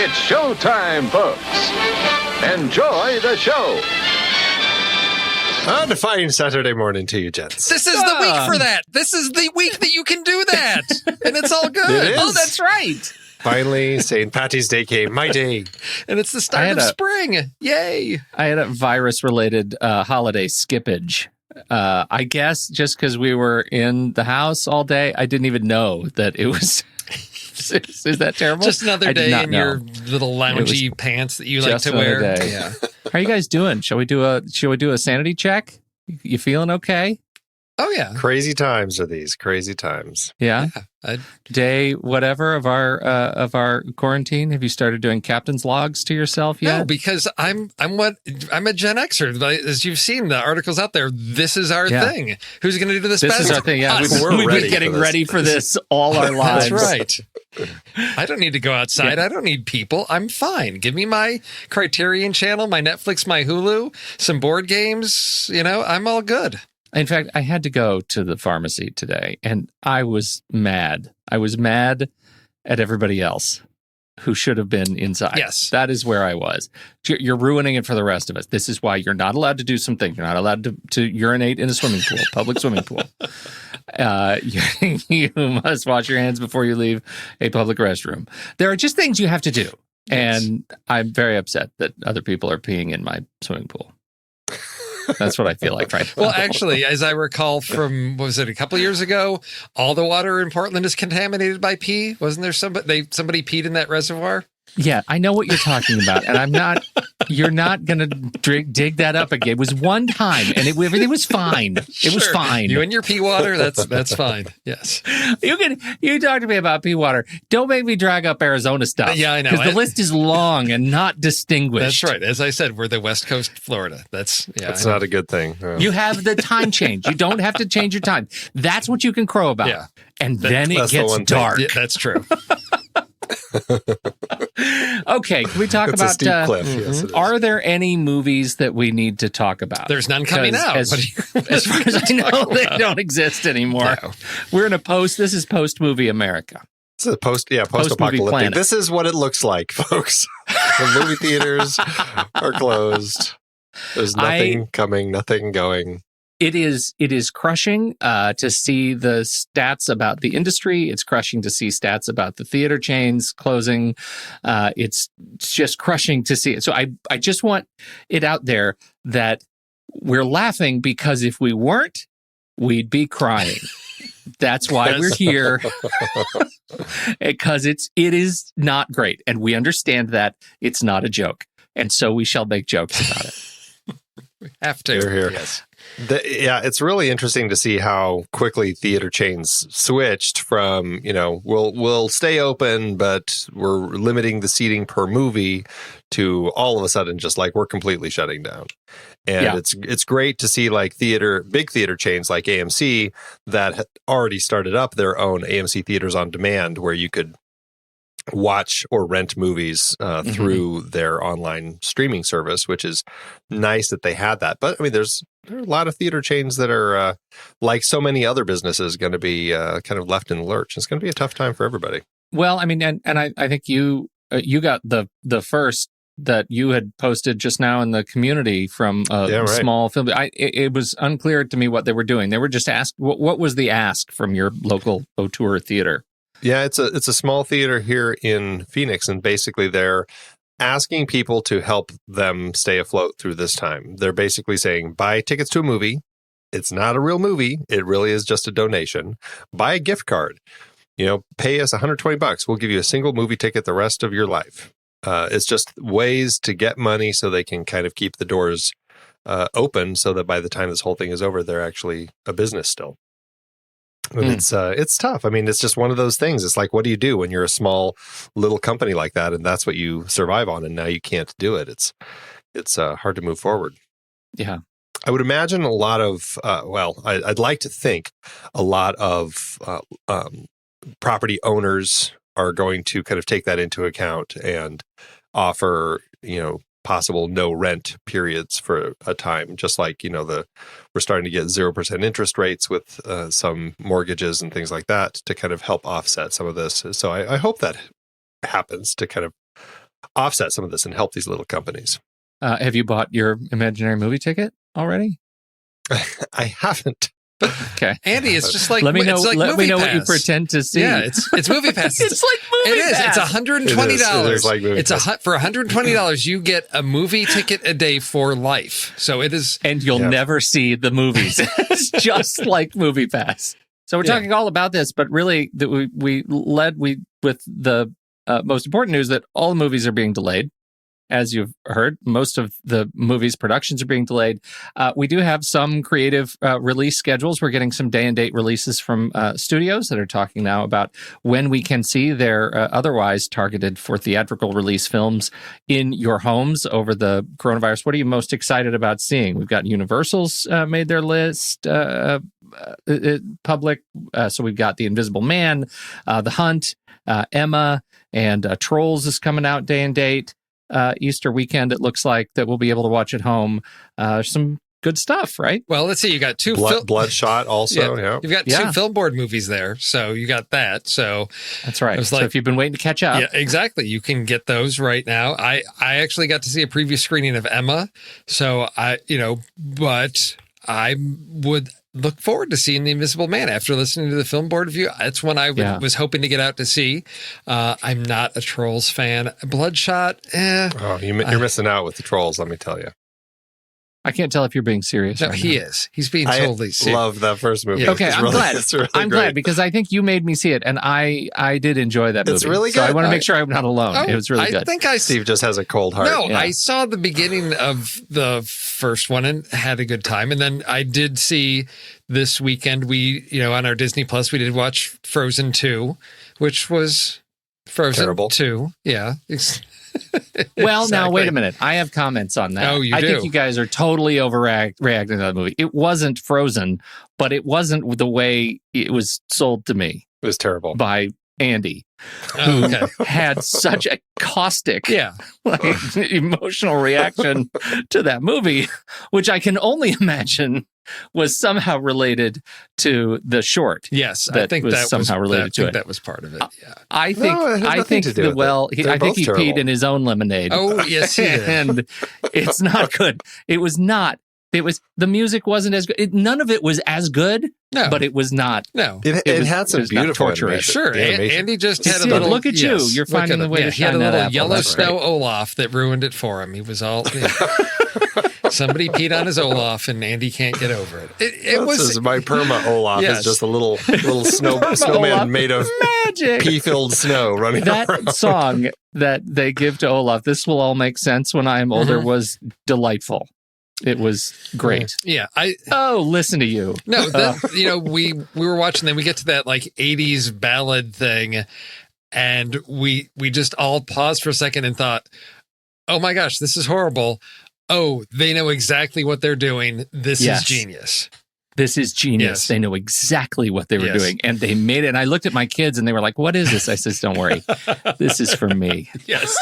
It's showtime, folks. Enjoy the show. A fine Saturday morning to you, gents. This is the week for that. This is the week that you can do that. And it's all good. It is. Oh, that's right. Finally, St. Patty's Day came, my day. And it's the start of spring. Yay. I had a virus-related holiday skippage. I guess just because we were in the house all day, I didn't even know that it was... Is that terrible? Just another day in your little loungy pants that you like to wear. Day. Yeah. How are you guys doing? Shall we do a sanity check? You feeling okay? Oh yeah. Crazy times are these. Crazy times. Yeah. Day whatever of our quarantine. Have you started doing captain's logs to yourself yet? No, because I'm a Gen Xer. As you've seen the articles out there, this is our thing. Who's going to do this? This is our thing. Yeah, we've been getting ready for this all our lives. That's right. I don't need to go outside. I don't need people. I'm fine. Give me my Criterion channel, my Netflix, my Hulu, some board games. I'm all good. In fact, I had to go to the pharmacy today, and I was mad. I was mad at everybody else who should have been inside. Yes. That is where I was. You're ruining it for the rest of us. This is why you're not allowed to do something. You're not allowed to urinate in a swimming pool, public swimming pool. You must wash your hands before you leave a public restroom. There are just things you have to do. Yes. And I'm very upset that other people are peeing in my swimming pool. That's what I feel like right now. Well, actually, as I recall from, what was it, a couple of years ago, all the water in Portland is contaminated by pee. Wasn't there somebody peed in that reservoir? Yeah, I know what you're talking about, and you're not going to dig that up again. It was one time, and everything was fine. It was fine. You and your pee water, that's fine. Yes. You talk to me about pee water. Don't make me drag up Arizona stuff. Yeah, I know. Because the list is long and not distinguished. That's right. As I said, we're the West Coast Florida. That's not a good thing. No. You have the time change. You don't have to change your time. That's what you can crow about. Yeah. And then it gets dark. Yeah, that's true. Okay, can we talk about a steep cliff? Yes, are there any movies that we need to talk about? There's none coming out. As far as I know, they don't exist anymore. No. We're in this is post-movie America. It's a post-apocalyptic. This is what it looks like, folks. The movie theaters are closed. There's nothing coming, nothing going. It is crushing to see the stats about the industry. It's crushing to see stats about the theater chains closing. It's just crushing to see it. So I just want it out there that we're laughing because if we weren't, we'd be crying. That's why we're here. Because it is not great. And we understand that it's not a joke. And so we shall make jokes about it. We have to. Here. Yes. It's really interesting to see how quickly theater chains switched from, we'll stay open, but we're limiting the seating per movie to all of a sudden just like we're completely shutting down. And it's great to see like big theater chains like AMC that had already started up their own AMC Theaters on Demand where you could watch or rent movies through their online streaming service, which is nice that they had that. But I mean, there are a lot of theater chains that are like so many other businesses going to be kind of left in the lurch. It's going to be a tough time for everybody. Well, I mean, and I think you got the first that you had posted just now in the community from a small film. It was unclear to me what they were doing. They were just asked, what was the ask from your local auteur theater? Yeah, it's a small theater here in Phoenix, and basically they're asking people to help them stay afloat through this time. They're basically saying, buy tickets to a movie. It's not a real movie. It really is just a donation. Buy a gift card. Pay us $120. We'll give you a single movie ticket the rest of your life. It's just ways to get money so they can kind of keep the doors open so that by the time this whole thing is over, they're actually a business still. And it's tough. I mean, it's just one of those things. It's like, what do you do when you're a small little company like that, and that's what you survive on, and now you can't do it? It's hard to move forward. Yeah, I would imagine a lot of I'd like to think a lot of property owners are going to kind of take that into account and offer possible no rent periods for a time, just like we're starting to get 0% interest rates with some mortgages and things like that to kind of help offset some of this. So I hope that happens to kind of offset some of this and help these little companies. Have you bought your imaginary movie ticket already? I haven't. Okay, Andy, it's just like let me know. It's like Let me know what you MoviePass. pretend to see. Yeah, it's Movie Pass. It's like Movie It is. Pass. It's $120. It is like Movie Pass. For $120, you get a movie ticket a day for life. So it is, and you'll never see the movies. It's just like Movie Pass. So we're talking all about this, but really, we led with the most important news that all the movies are being delayed. As you've heard, most of the movies' productions are being delayed. We do have some creative release schedules. We're getting some day-and-date releases from studios that are talking now about when we can see their otherwise targeted for theatrical release films in your homes over the coronavirus. What are you most excited about seeing? We've got Universal's made their list public. So we've got The Invisible Man, The Hunt, Emma, and Trolls is coming out day and date. Easter weekend, it looks like, that we'll be able to watch at home. Some good stuff, right? well, let's see. You got two Bloodshot also. Yeah. You've got two film board movies there. So you got that. So That's right. It was So like- if you've been waiting to catch up, yeah, exactly. You can get those right now. I actually got to see a preview screening of Emma. So but I would look forward to seeing The Invisible Man after listening to the film board review. That's one I was hoping to get out to see. I'm not a Trolls fan. Bloodshot, Oh, you're missing out with the Trolls, let me tell you. I can't tell if you're being serious. No, right he now. is. He's being totally I serious. love that first movie. Yeah. Okay, It's I'm really- glad. It's really I'm great. glad because I think you made me see it, and I did enjoy that movie. It's really So I good. want to make sure I'm not alone. It was really good. I think I Steve just has a cold heart. No, Yeah. I saw the beginning of the first one and had a good time. And then I did see this weekend, on our Disney Plus, we did watch Frozen 2, which was Frozen Terrible. 2. Yeah. Well, now Exactly. wait a minute. I have comments on that. Oh, you I do? think you guys are totally overreacting to that movie. It wasn't Frozen, but it wasn't the way it was sold to me It was terrible. by Andy, Oh, okay. had such a caustic, Yeah. emotional reaction to that movie, which I can only imagine was somehow related to the short. Yes. I That think was that somehow was, related I to think it. that was part of it. Yeah. I think No, it has I nothing think to do with it. They're I think both he terrible. peed in his own lemonade. Oh, yes, he did. And it's not good. It was not. It was the music wasn't as good. None of it was as good, No. but it was not. No. It had some it was not beautiful torturous. animation. Sure. The animation. Andy just You had a see, little. look at you. You're look finding at the way him. to He had a shine that little apple. yellow That's snow right. Olaf that ruined it for him. He was all. Somebody peed on his Olaf, and Andy can't get over it. It This was. is my perma Olaf. Yes. Is just a little snowman Olaf. made of Magic. pea-filled snow running around. That song that they give to Olaf, "This will all make sense when I am older," was delightful. It was great. Yeah. Oh, listen to you. No, then, we were watching, then we get to that like 80s ballad thing, and we just all paused for a second and thought, oh my gosh, this is horrible. Oh, they know exactly what they're doing. This Yes. is genius. This is genius. Yes. They know exactly what they were Yes. doing, and they made it. And I looked at my kids, and they were like, "What is this?" I says, "Don't worry, this is for me." Yes,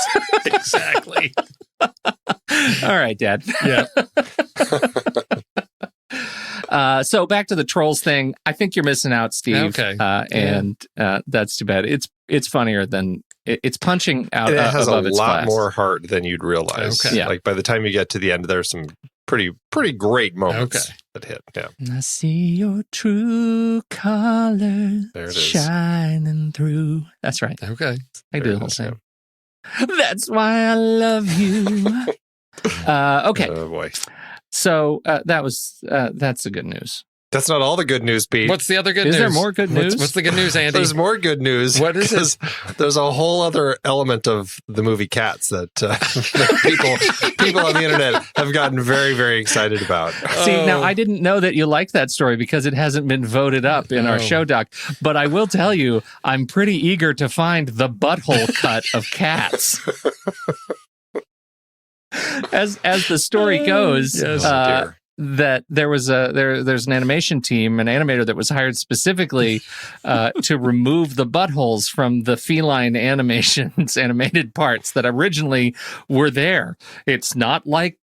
exactly. All right, Dad. Yeah. So back to the Trolls thing. I think you're missing out, Steve. Okay. And that's too bad. It's funnier than it's punching out And it has a above its lot class. more heart than you'd realize. Okay. Yeah. Like by the time you get to the end, there's some pretty great moments Okay. that hit. Yeah. I see your true colors There it is. shining through. That's right. Okay. I There do the it whole is, thing. That's why I love you. Okay. Oh boy. So that's the good news. That's not all the good news, Pete. What's the other good Is news? there more good news? What's the good news, Andy? There's more good news. What is it? 'cause there's a whole other element of the movie Cats that, that people on the internet have gotten very, very excited about. See, now Oh. I didn't know that you liked that story because it hasn't been voted up in our Oh. show doc. But I will tell you, I'm pretty eager to find the butthole cut of Cats. As the story goes, Yes. Dear. that there was there's an animation team, an animator that was hired specifically to remove the buttholes from the feline animated parts that originally were there. It's not like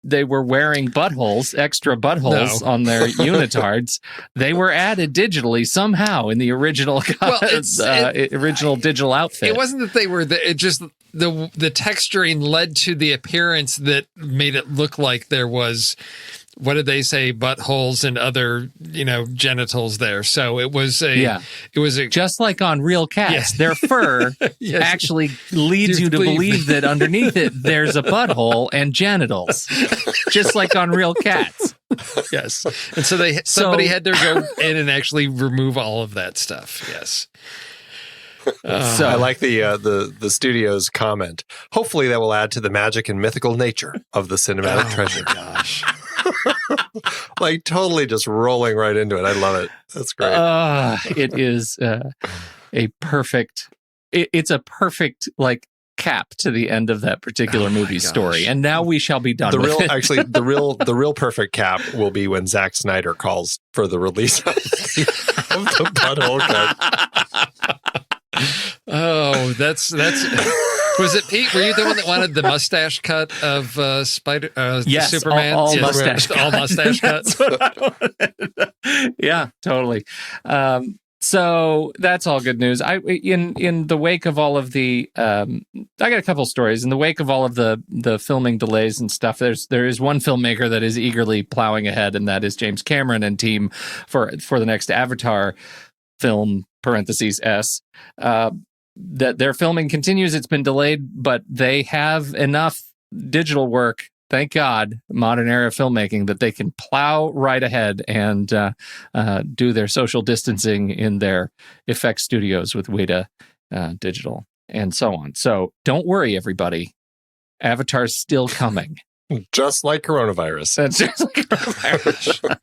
they were wearing extra buttholes No. on their unitards. They were added digitally somehow in the original Well, original digital outfit. It wasn't that they were. It just the texturing led to the appearance that made it look like there was, what did they say, buttholes and other, genitals there. So it was just like on real cats, their fur Yes. actually leads you to believe that underneath it there's a butthole and genitals, just like on real cats. Yes. And so somebody had to go in and actually remove all of that stuff. Yes. So I like the studio's comment. Hopefully that will add to the magic and mythical nature of the cinematic treasure. Oh my gosh. Like totally just rolling right into it. I love it. That's great. It is a perfect. It's a perfect cap to the end of that particular movie's story, and now we shall be done. The real perfect cap will be when Zack Snyder calls for the release of the butthole cut. Oh, that's. Was it Pete? Were you the one that wanted the mustache cut of yes, Superman? All mustache all mustache cuts. That's what I wanted. Yeah, totally. So that's all good news. In the wake of all of the, I got a couple stories. In the wake of all of the filming delays and stuff, there is one filmmaker that is eagerly plowing ahead, and that is James Cameron and team for the next Avatar film (S). That their filming continues. It's been delayed, but they have enough digital work, thank God, modern era filmmaking, that they can plow right ahead and do their social distancing in their effects studios with Weta Digital and so on. So don't worry, everybody. Avatar's still coming. Just like coronavirus. That's just like coronavirus.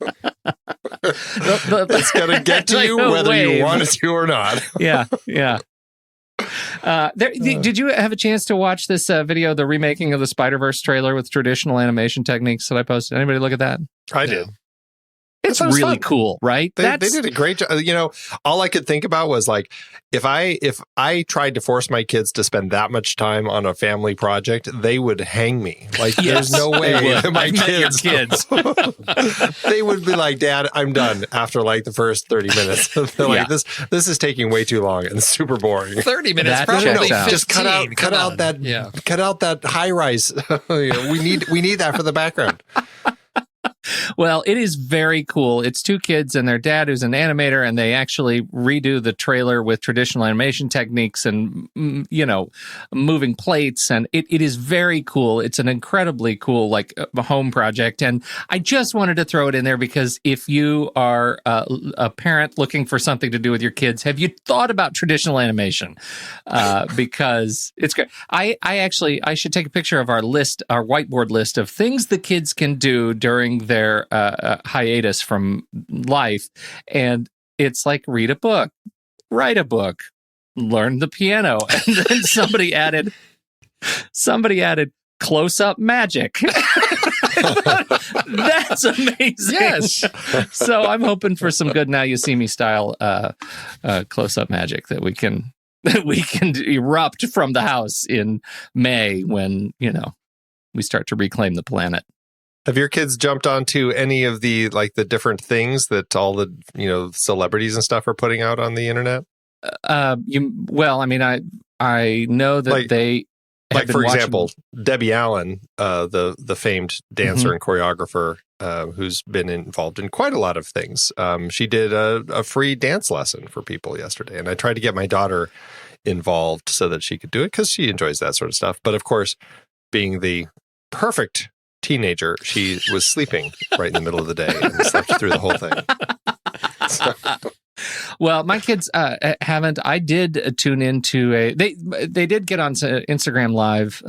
It's going to get to you whether you want it to or not. Yeah. Did you have a chance to watch this video, the remaking of the Spider-Verse trailer with traditional animation techniques that I posted? Anybody look at that? I did. It's really cool, right? They did a great job. All I could think about was like, if I tried to force my kids to spend that much time on a family project, they would hang me. Like, there's no way that my kids, they would be like, Dad, I'm done after like the first 30 minutes. They're like, this is taking way too long and super boring. 30 minutes, That probably 15. Just cut out that high rise. We need that for the background. Well, it is very cool. It's two kids and their dad who's an animator, and they actually redo the trailer with traditional animation techniques and, moving plates. And it is very cool. It's an incredibly cool, home project. And I just wanted to throw it in there because if you are a parent looking for something to do with your kids, have you thought about traditional animation? Because it's great. I should take a picture of our whiteboard list of things the kids can do during their hiatus from life, and it's like read a book, write a book, learn the piano, and then somebody added close-up magic. That's amazing. Yes. So I'm hoping for some good Now You See Me style close-up magic that we can erupt from the house in May when we start to reclaim the planet. Have your kids jumped onto any of the different things that all the celebrities and stuff are putting out on the internet? I know that they have been for watching... example, Debbie Allen, the famed dancer and choreographer, who's been involved in quite a lot of things. She did a free dance lesson for people yesterday, and I tried to get my daughter involved so that she could do it because she enjoys that sort of stuff. But of course, being the perfect teenager, she was sleeping right in the middle of the day and slept through the whole thing. So. Well, my kids haven't. I did tune into they did get on Instagram Live,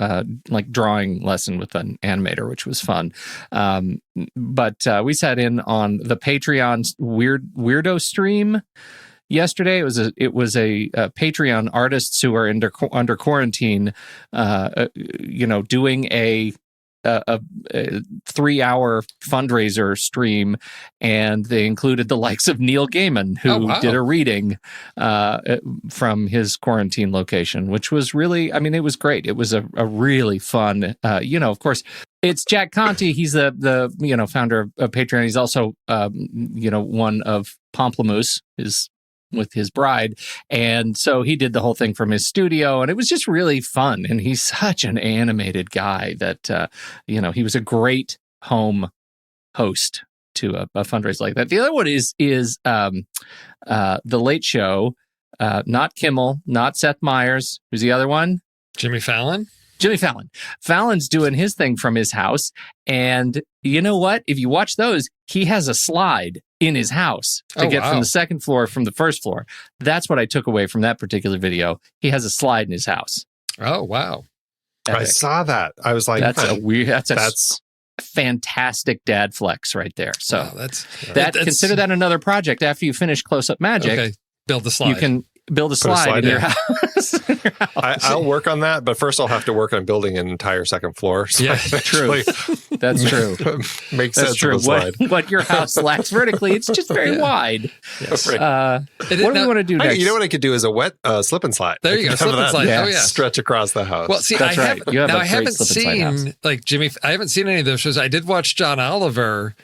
drawing lesson with an animator, which was fun. But we sat in on the Patreon weirdo stream yesterday. It was a Patreon artists who are under quarantine, doing a 3-hour fundraiser stream, and they included the likes of Neil Gaiman, who did a reading from his quarantine location, which was really, it was great. It was a really fun, of course, it's Jack Conte. He's the founder of Patreon. He's also, one of Pomplamoose, his with his bride. And so he did the whole thing from his studio, and it was just really fun. And he's such an animated guy that, he was a great home host to a fundraiser like that. The other one is The Late Show, not Kimmel, not Seth Meyers. Who's the other one? Jimmy Fallon. Jimmy Fallon. Fallon's doing his thing from his house. And you know what? If you watch those, he has a slide in his house to get from the second floor from the first floor. That's what I took away from that particular video. He has a slide in his house. Oh, wow. Epic. I saw that. I was like, that's a fantastic dad flex right there. So wow, consider that another project after you finish Close Up Magic. Okay. Build the slide. You can build a slide in your house. I'll work on that, but first I'll have to work on building an entire second floor. So yeah, true. That's true. Makes sense. True. What your house lacks vertically, it's just very wide. Yes. What do we want to do next? You know what I could do is a wet slip and slide. There you go, slip and slide. Yeah. Oh yeah, stretch across the house. Well, see, that's right. You have I haven't seen like Jimmy. I haven't seen any of those shows. I did watch John Oliver,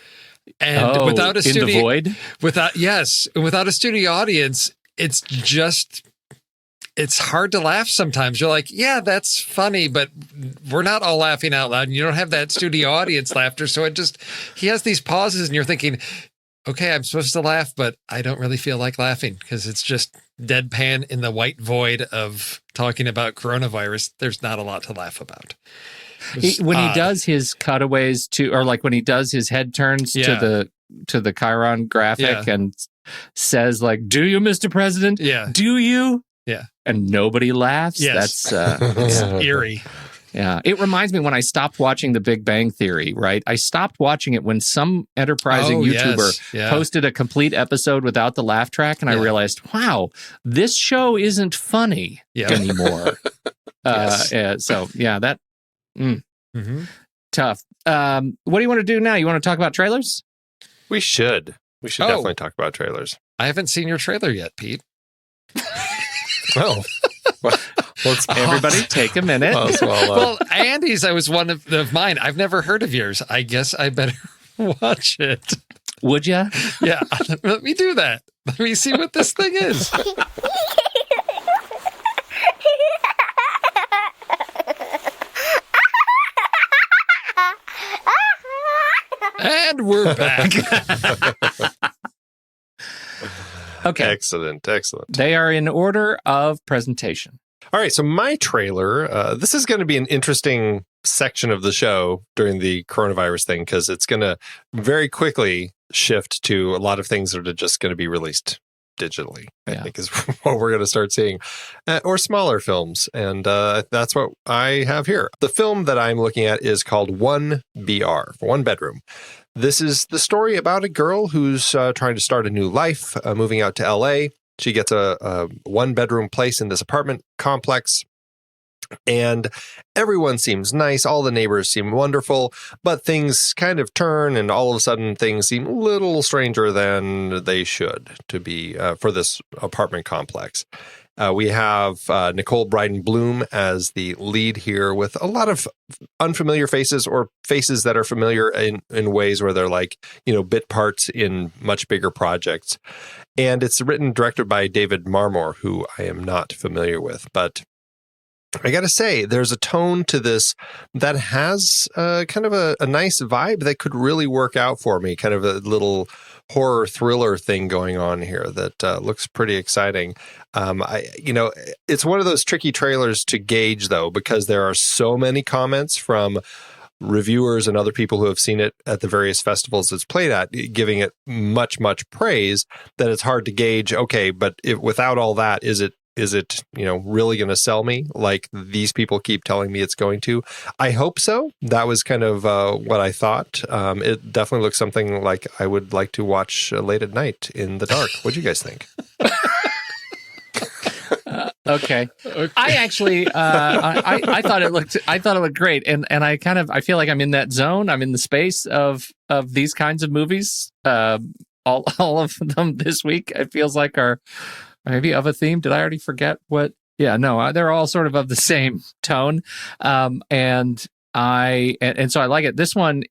and without a studio, in the void, without a studio audience, it's hard to laugh sometimes. You're like, yeah, that's funny, but we're not all laughing out loud. And you don't have that studio audience laughter. So he has these pauses and you're thinking, okay, I'm supposed to laugh, but I don't really feel like laughing because it's just deadpan in the white void of talking about coronavirus. There's not a lot to laugh about. When he does his cutaways or like when he does his head turns to the Chiron graphic and says like, "Do you, Mr. President? Yeah. Do you?" Yeah. And nobody laughs. Yes. That's it's eerie. Yeah. It reminds me when I stopped watching The Big Bang Theory, right? I stopped watching it when some enterprising YouTuber posted a complete episode without the laugh track. And I realized, wow, this show isn't funny anymore. Tough. What do you want to do now? You want to talk about trailers? We should. We should definitely talk about trailers. I haven't seen your trailer yet, Pete. Oh, let's everybody take a minute. Well, Andy's was one of mine. I've never heard of yours. I guess I better watch it. Would you? Yeah, let me do that. Let me see what this thing is. And we're back. Okay. Excellent. They are in order of presentation. All right. So my trailer, this is going to be an interesting section of the show during the coronavirus thing because it's going to very quickly shift to a lot of things that are just going to be released digitally, I think is what we're going to start seeing, or smaller films. And that's what I have here. The film that I'm looking at is called 1BR, One Bedroom. This is the story about a girl who's trying to start a new life, moving out to LA. She gets a one-bedroom place in this apartment complex, and everyone seems nice. All the neighbors seem wonderful, but things kind of turn, and all of a sudden things seem a little stranger than they should to be for this apartment complex. We have Nicole Bryden Bloom as the lead here with a lot of unfamiliar faces or faces that are familiar in ways where they're like, bit parts in much bigger projects. And it's written and directed by David Marmor, who I am not familiar with. But I got to say, there's a tone to this that has kind of a nice vibe that could really work out for me, kind of a little horror thriller thing going on here that looks pretty exciting. It's one of those tricky trailers to gauge, though, because there are so many comments from reviewers and other people who have seen it at the various festivals it's played at, giving it much, much praise, that it's hard to gauge, okay, but without all that, is it really going to sell me like these people keep telling me it's going to? I hope so. That was kind of what I thought. It definitely looks something like I would like to watch late at night in the dark. What do you guys think? Okay. I actually, I thought it looked great. And I feel like I'm in that zone. I'm in the space of these kinds of movies. All of them this week, it feels like are maybe of a theme. Did I already forget what? Yeah, no, they're all sort of the same tone. And so I like it. This one,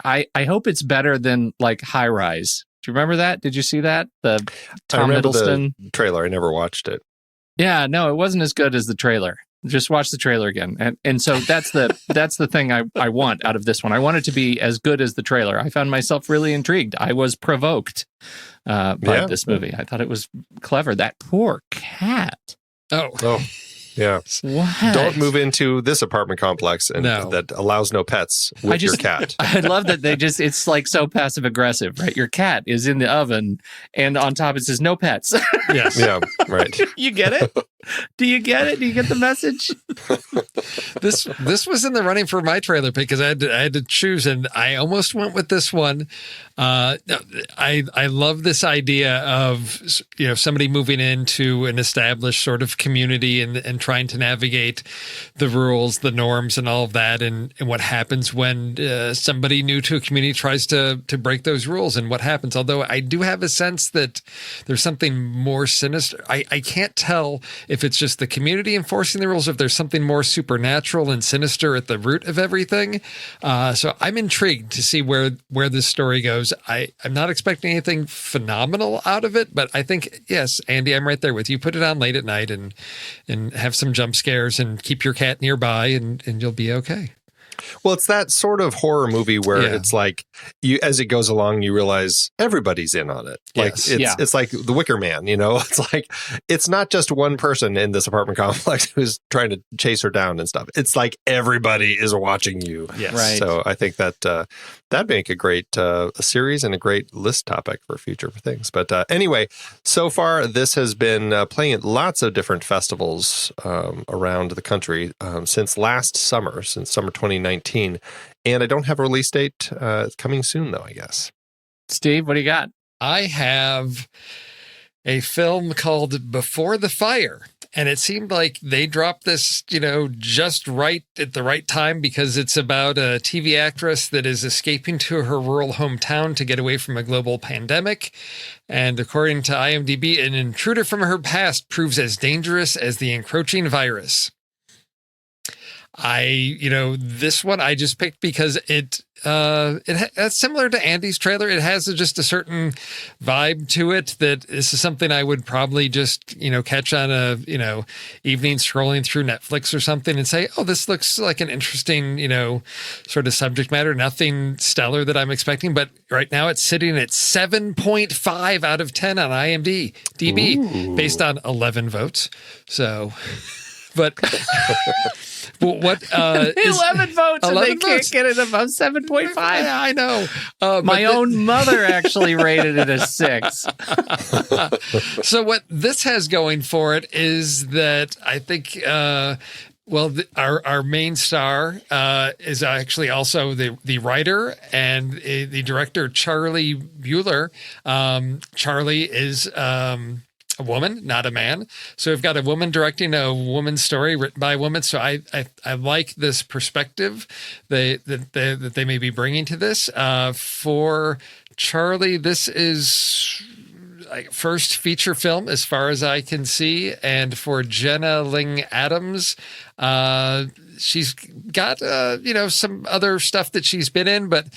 I hope it's better than like High Rise Do you remember that? Did you see that? The I Tom remember Hiddleston. the trailer. I never watched it. Yeah, no, it wasn't as good as the trailer. Just watch the trailer again. And so that's the thing I want out of this one. I want it to be as good as the trailer. I found myself really intrigued. I was provoked by this movie. I thought it was clever. That poor cat. Oh, yeah. What? Don't move into this apartment complex that allows no pets with your cat. I love that it's like so passive aggressive, right? Your cat is in the oven and on top it says no pets. Yes. Yeah, right. You get it? Do you get it? Do you get the message? This was in the running for my trailer pick because I had to choose, and I almost went with this one. I love this idea of somebody moving into an established sort of community and trying to navigate the rules, the norms, and all of that, and what happens when somebody new to a community tries to break those rules, and what happens. Although I do have a sense that there's something more sinister. I can't tell if it's just the community enforcing the rules, if there's something more supernatural and sinister at the root of everything. So I'm intrigued to see where this story goes. I'm not expecting anything phenomenal out of it, but I think, yes, Andy, I'm right there with you. Put it on late at night and have some jump scares and keep your cat nearby and you'll be okay. Well, it's that sort of horror movie where it's like as it goes along, you realize everybody's in on it. Like it's like The Wicker Man, It's like it's not just one person in this apartment complex who's trying to chase her down and stuff. It's like everybody is watching you. Yes. Right. So I think that that'd make a great series and a great list topic for future things. But anyway, so far this has been playing at lots of different festivals around the country since last summer, since summer 2019. And I don't have a release date. It's coming soon, though, I guess. Steve, what do you got? I have a film called Before the Fire. And it seemed like they dropped this, just right at the right time because it's about a TV actress that is escaping to her rural hometown to get away from a global pandemic. And according to IMDb, an intruder from her past proves as dangerous as the encroaching virus. This one I just picked because it's similar to Andy's trailer. It has just a certain vibe to it that this is something I would probably just, catch on a, evening scrolling through Netflix or something and say, oh, this looks like an interesting, sort of subject matter. Nothing stellar that I'm expecting, but right now it's sitting at 7.5 out of 10 on IMDb based on 11 votes. So... But what 11 votes 11 and they votes. can't get it above 7.5. Yeah, I know. My own mother actually rated it a 6. So what this has going for it is that I think our main star is actually also the writer and the director, Charlie Bueller. Charlie is a woman, not a man. So we've got a woman directing a woman's story written by a woman. So I like this perspective that they may be bringing to this. For Charlie, this is like first feature film as far as I can see. And for Jenna Ling Adams, she's got some other stuff that she's been in, but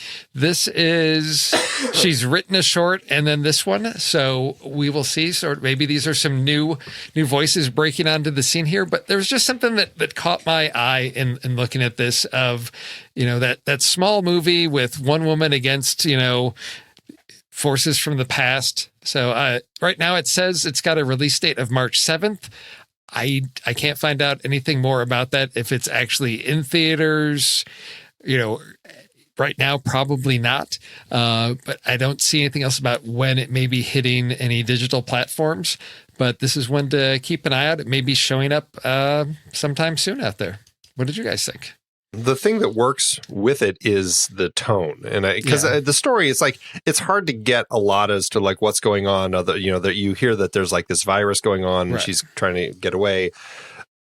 she's written a short and then this one, so we will see. Sort of maybe these are some new voices breaking onto the scene here, but there was just something that caught my eye in looking at this of that small movie with one woman against forces from the past. So right now it says it's got a release date of March 7th. I can't find out anything more about that. If it's actually in theaters, right now, probably not. But I don't see anything else about when it may be hitting any digital platforms. But this is one to keep an eye out. It may be showing up sometime soon out there. What did you guys think? The thing that works with it is the tone, and because the story, it's like it's hard to get a lot as to like what's going on. That you hear that there's like this virus going on, and she's trying to get away,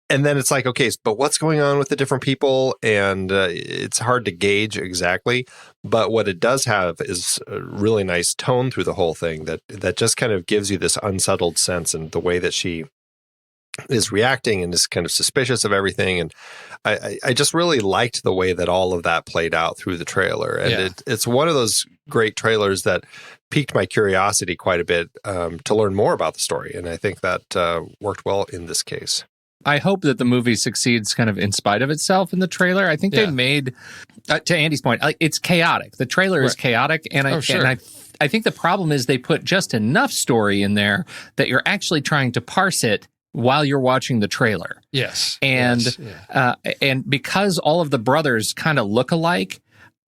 and then it's like, okay, but what's going on with the different people, and it's hard to gauge exactly. But what it does have is a really nice tone through the whole thing that just kind of gives you this unsettled sense, and the way that she is reacting and is kind of suspicious of everything. And I just really liked the way that all of that played out through the trailer. And it's one of those great trailers that piqued my curiosity quite a bit to learn more about the story. And I think that worked well in this case. I hope that the movie succeeds kind of in spite of itself in the trailer. I think they made, to Andy's point, it's chaotic. The trailer is chaotic. And I think the problem is they put just enough story in there that you're actually trying to parse it while you're watching the trailer. Yes. And and because all of the brothers kind of look alike,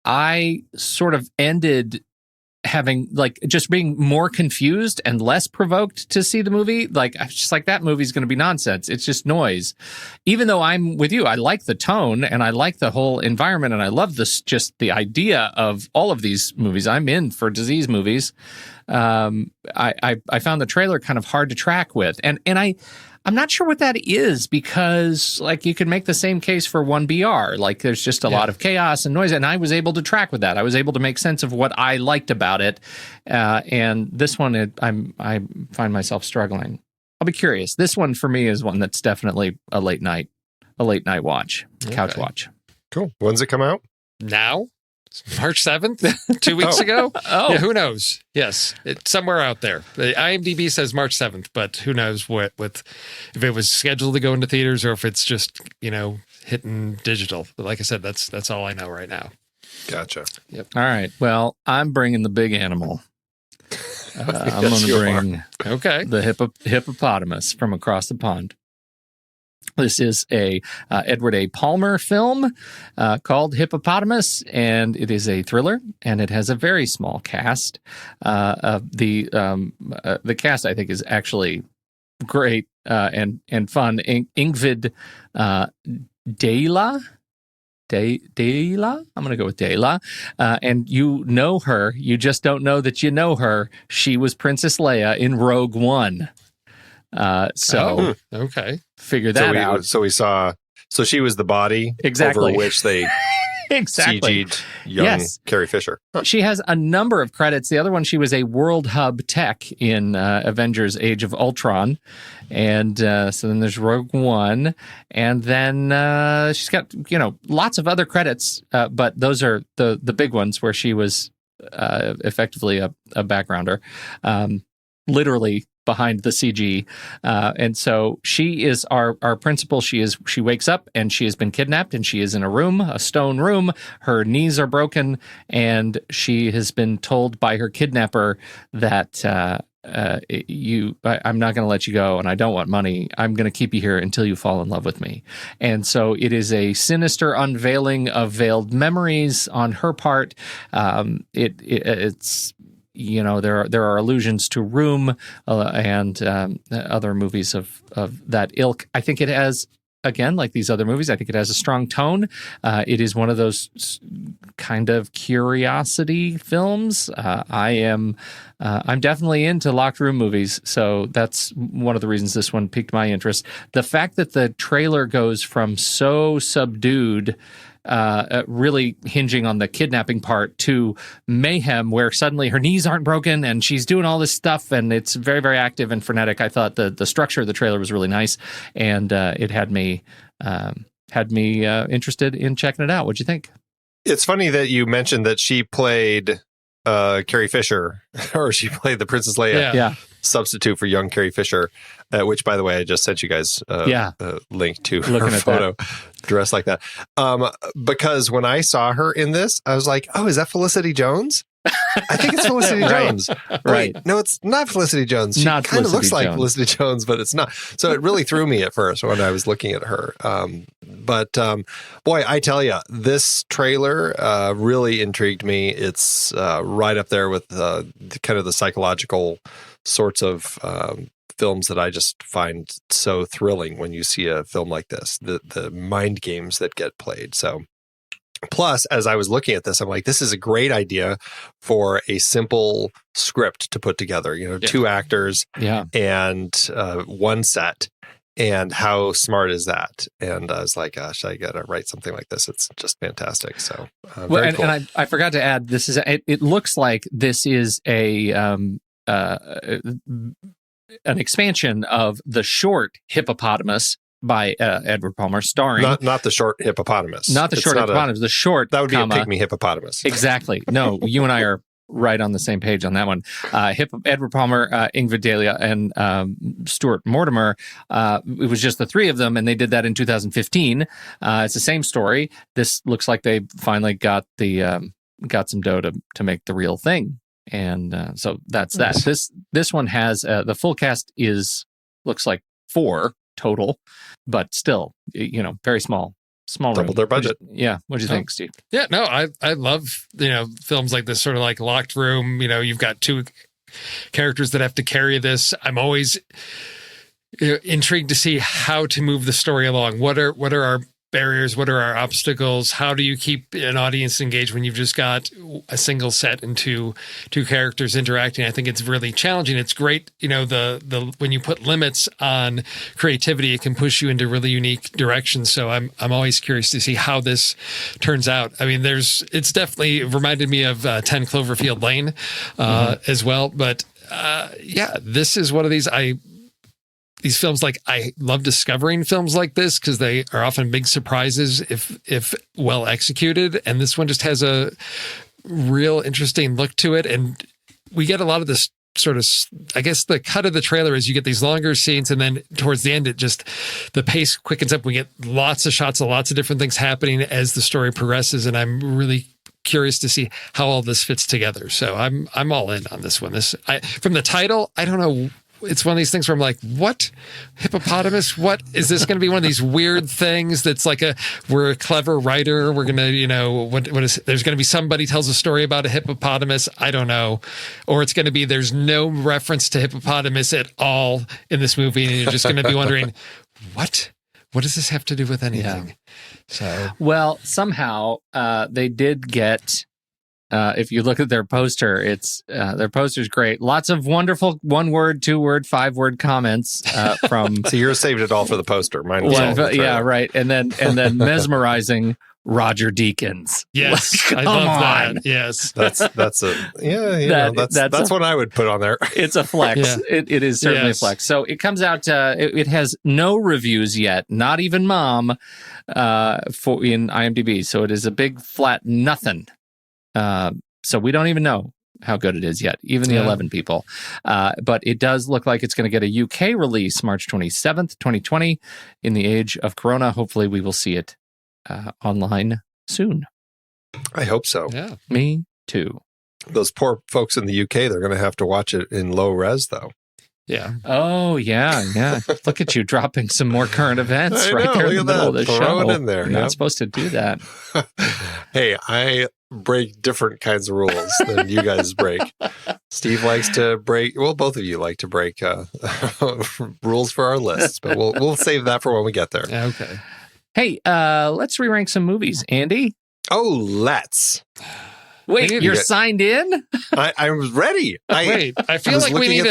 I sort of ended having just being more confused and less provoked to see the movie. Like, I was just like, that movie's going to be nonsense. It's just noise. Even though I'm with you, I like the tone and I like the whole environment and I love this, just the idea of all of these movies. I'm in for disease movies. I found the trailer kind of hard to track with. And I'm not sure what that is because, you could make the same case for 1BR. There's just a lot of chaos and noise, and I was able to track with that. I was able to make sense of what I liked about it. And this one, I find myself struggling. I'll be curious. This one for me is one that's definitely a late night watch, couch watch. Cool. When's it come out? Now? March 7th, 2 weeks ago. Yeah, who knows? Yes, it's somewhere out there. The IMDb says March 7th, but who knows if it was scheduled to go into theaters or if it's just, hitting digital. But like I said, that's all I know right now. Gotcha. Yep. All right. Well, I'm bringing the big animal. I'm going to bring the hippopotamus from across the pond. This is a Edward A. Palmer film called Hippopotamus, and it is a thriller, and it has a very small cast. The cast, I think, is actually great and fun. Ingrid Dela. I'm going to go with Dela. And you know her. You just don't know that you know her. She was Princess Leia in Rogue One. Okay. Figure that out. So we saw. So she was the body over which they CG'd young Carrie Fisher. Huh. She has a number of credits. The other one, she was a World Hub Tech in Avengers: Age of Ultron, and so then there's Rogue One, and then she's got lots of other credits, but those are the big ones where she was effectively a backgrounder. Literally behind the CG. And so she is our principal. She wakes up and she has been kidnapped and she is in a room, a stone room. Her knees are broken and she has been told by her kidnapper that I'm not going to let you go and I don't want money. I'm going to keep you here until you fall in love with me. And so it is a sinister unveiling of veiled memories on her part. It's there are allusions to Room and other movies of that ilk. I think it has, again, like these other movies, I think it has a strong tone. It is one of those kind of curiosity films. I'm definitely into locked room movies, so that's one of the reasons this one piqued my interest. The fact that the trailer goes from so subdued, really hinging on the kidnapping part, to mayhem where suddenly her knees aren't broken and she's doing all this stuff and it's very, very active and frenetic. I thought the structure of the trailer was really nice, and it had me interested in checking it out. What'd you think? It's funny that you mentioned that she played Carrie Fisher, or she played the Princess Leia substitute for young Carrie Fisher, which, by the way, I just sent you guys a link to her photo dressed like that. Because when I saw her in this, I was like, oh, is that Felicity Jones? I think it's Felicity Jones. Right. Wait, no, it's not Felicity Jones. She kind of looks like Felicity Jones, but it's not. So it really threw me at first when I was looking at her. But boy, I tell you, this trailer really intrigued me. It's right up there with kind of the psychological sorts of films that I just find so thrilling when you see a film like this, the mind games that get played. So plus, as I was looking at this, I'm like, this is a great idea for a simple script to put together, two actors and one set. And how smart is that? And I was like, gosh, I got to write something like this. It's just fantastic. So, very cool. And I forgot to add, this is, it looks like this is an expansion of the short Hippopotamus by Edward Palmer, starring not the short hippopotamus, the short hippopotamus, the short that would be a pygmy hippopotamus. Exactly. No, you and I are right on the same page on that one. Edward Palmer, Ingrid Dahlia, and Stuart Mortimer. It was just the three of them, and they did that in 2015. It's the same story. This looks like they finally got some dough to make the real thing, and so that's that. This one has the full cast looks like 4 total, but still, very small. Small double room. Their budget. What do you think, Steve? Yeah, no, I love, films like this, sort of like Locked Room. You've got 2 characters that have to carry this. I'm always intrigued to see how to move the story along. What are our barriers? What are our obstacles? How do you keep an audience engaged when you've just got a single set and two characters interacting? I think it's really challenging. It's great, the when you put limits on creativity, it can push you into really unique directions. So I'm always curious to see how this turns out. I mean, it's definitely reminded me of 10 Cloverfield Lane as well. But this is one of these films, like, I love discovering films like this because they are often big surprises if well executed. And this one just has a real interesting look to it. And we get a lot of this sort of, I guess the cut of the trailer is you get these longer scenes, and then towards the end, the pace quickens up. We get lots of shots of lots of different things happening as the story progresses. And I'm really curious to see how all this fits together. So I'm all in on this one. From the title, I don't know. It's one of these things where I'm like, what? Hippopotamus? What? Is this going to be one of these weird things that's like we're a clever writer. We're going to, there's going to be somebody tells a story about a hippopotamus. I don't know. Or it's going to be, there's no reference to hippopotamus at all in this movie. And you're just going to be wondering, what? What does this have to do with anything? Yeah. So, well, somehow they did get... if you look at their poster, their poster's great. Lots of wonderful 1-word, 2-word, 5-word comments from. So you're saving it all for the poster. Mine was all yeah, right. And then mesmerizing Roger Deakins. Yes, I love that. Yes, that's what I would put on there. It's a flex. Yeah. It is certainly a flex. So it comes out. It has no reviews yet, not even Mom, in IMDb. So it is a big flat nothing. So we don't even know how good it is yet, even the 11 people. But it does look like it's going to get a UK release March 27th, 2020. In the age of Corona, hopefully we will see it online soon. I hope so. Yeah. Me too. Those poor folks in the UK, they're going to have to watch it in low res, though. Yeah. Oh, yeah. Look at you dropping some more current events there in the middle of the show. It in there. You're not supposed to do that. Hey, I break different kinds of rules than you guys break. Steve likes to break. Well, both of you like to break rules for our lists, but we'll save that for when we get there. Okay. Hey, let's re-rank some movies, Andy. Oh, let's. Wait, you're signed in? I was ready. I feel like we need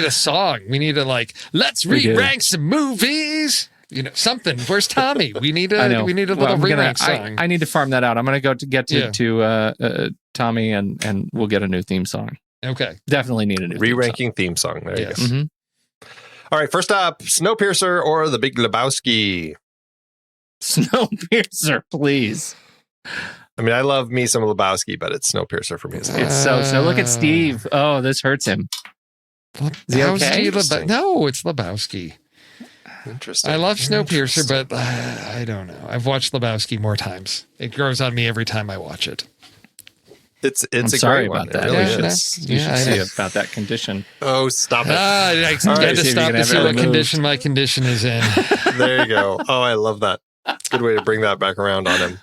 a song. We need to let's re-rank some movies. Something. Where's Tommy? We need a little re-rank song. I need to farm that out. I'm going to get to Tommy, and we'll get a new theme song. Okay. Definitely need a new re-ranking theme song. There you go. Mm-hmm. All right. First up, Snowpiercer or The Big Lebowski? Snowpiercer, please. I mean, I love me some Lebowski, but it's Snowpiercer for me. It's so. Look at Steve. Oh, this hurts him. Is he okay? No, it's Lebowski. Interesting. I love Snowpiercer, but I don't know. I've watched Lebowski more times. It grows on me every time I watch it. It's I'm a sorry great about one. that. It really is. You should see about that condition. Oh, stop it. I had to stop to see what condition my condition is in. There you go. Oh, I love that. Good way to bring that back around on him.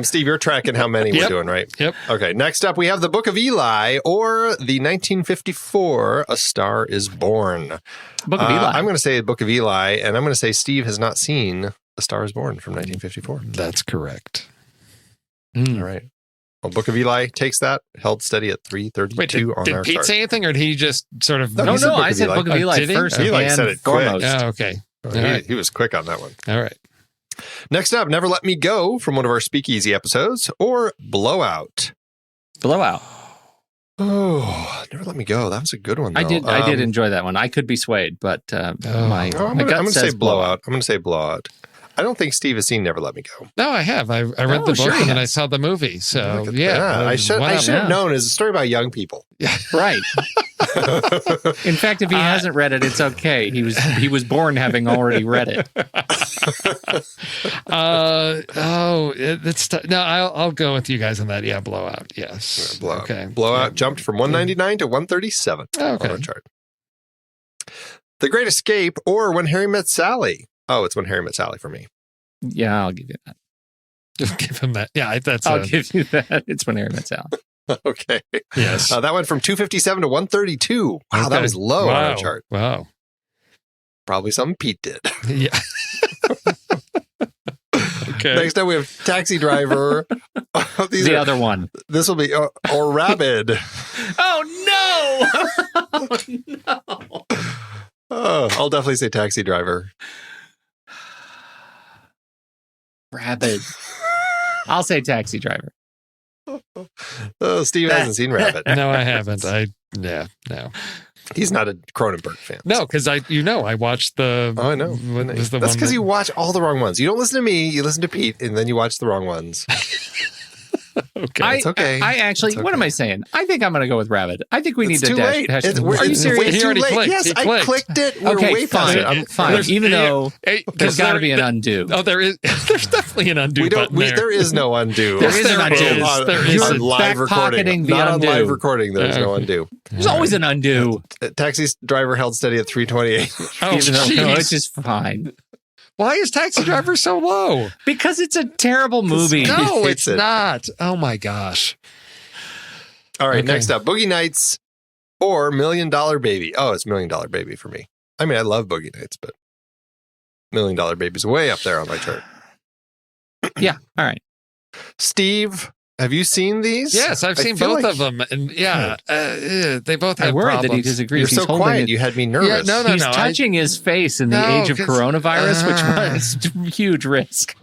Steve, you're tracking how many we're doing, right? Yep. Okay, next up we have The Book of Eli or the 1954 A Star is Born. Book of Eli. I'm going to say Book of Eli, and I'm going to say Steve has not seen A Star is Born from 1954. That's correct. All right. Well, Book of Eli takes that, held steady at 332 on our Did Pete start. say anything, or did he just sort of... No, I said Book of Eli first. Eli said it quick. Oh, okay. He was quick on that one. All right. Next up, Never Let Me Go from one of our Speakeasy episodes, or Blowout. Blowout. Oh, Never Let Me Go. That was a good one, though. I did enjoy that one. I could be swayed, but I'm going to say Blowout. I'm going to say Blowout. I don't think Steve has seen Never Let Me Go. No, I have. I read the book sure, and then I yes. saw the movie. So Look at yeah, that. I should whatever. have known. It's a story about young people. Right. In fact, if he hasn't read it, it's okay. He was born having already read it. No, I'll go with you guys on that. Yeah, Blowout. Yes. Blowout. Okay. Blowout jumped from 199 to 137 on our chart. The Great Escape or When Harry Met Sally. Oh, it's When Harry Met Sally for me. Yeah, I'll give you that. Just give him that. Yeah, I'll give you that. It's When Harry Met Sally. Okay. Yes. That went from 257 to 132. Wow, that was low on our chart. Wow. Probably something Pete did. Yeah. Okay. Next up, we have Taxi Driver. The other one. This will be or Rabid. Oh, no! Oh, no! Oh, I'll definitely say Taxi Driver. Rabid. I'll say Taxi Driver. Oh, Steve hasn't seen Rabid. No, I haven't. No. He's not a Cronenberg fan. No, because I watched the. Oh, I know. What was the That's one because you watch all the wrong ones. You don't listen to me. You listen to Pete, and then you watch the wrong ones. Okay. It's okay. I actually, It's okay. what am I saying? I think I'm going to go with Rabid. I think we It's need to too late. dash. Are you It's serious? way He Too already late. clicked. Yes, He I clicked. clicked it. We're Okay, way past fine. it. Fine. Even though there's got to be an undo. Oh, there is. There's definitely an undo button there. There is no undo. There is an undo. There is. On live recording. the Not undo. on live recording. There's no undo. There's always an undo. Taxi Driver held steady at 328. Oh, Even though jeez. it's just fine. Why is Taxi Driver so low? Because it's a terrible movie. No, hates it's it. not. Oh my gosh. All right, Okay. next up, Boogie Nights or $1 Million Baby. Oh, it's $1 Million Baby for me. I mean, I love Boogie Nights, but $1 Million Baby's way up there on my chart. Yeah. All right. Steve, have you seen these? Yes, I've I seen feel both like of them, and they both I have worried problems. that he disagrees. You're He's so holding quiet. it. You had me nervous. Yeah, no, He's touching his face in the No, age of 'cause- coronavirus, which was huge risk.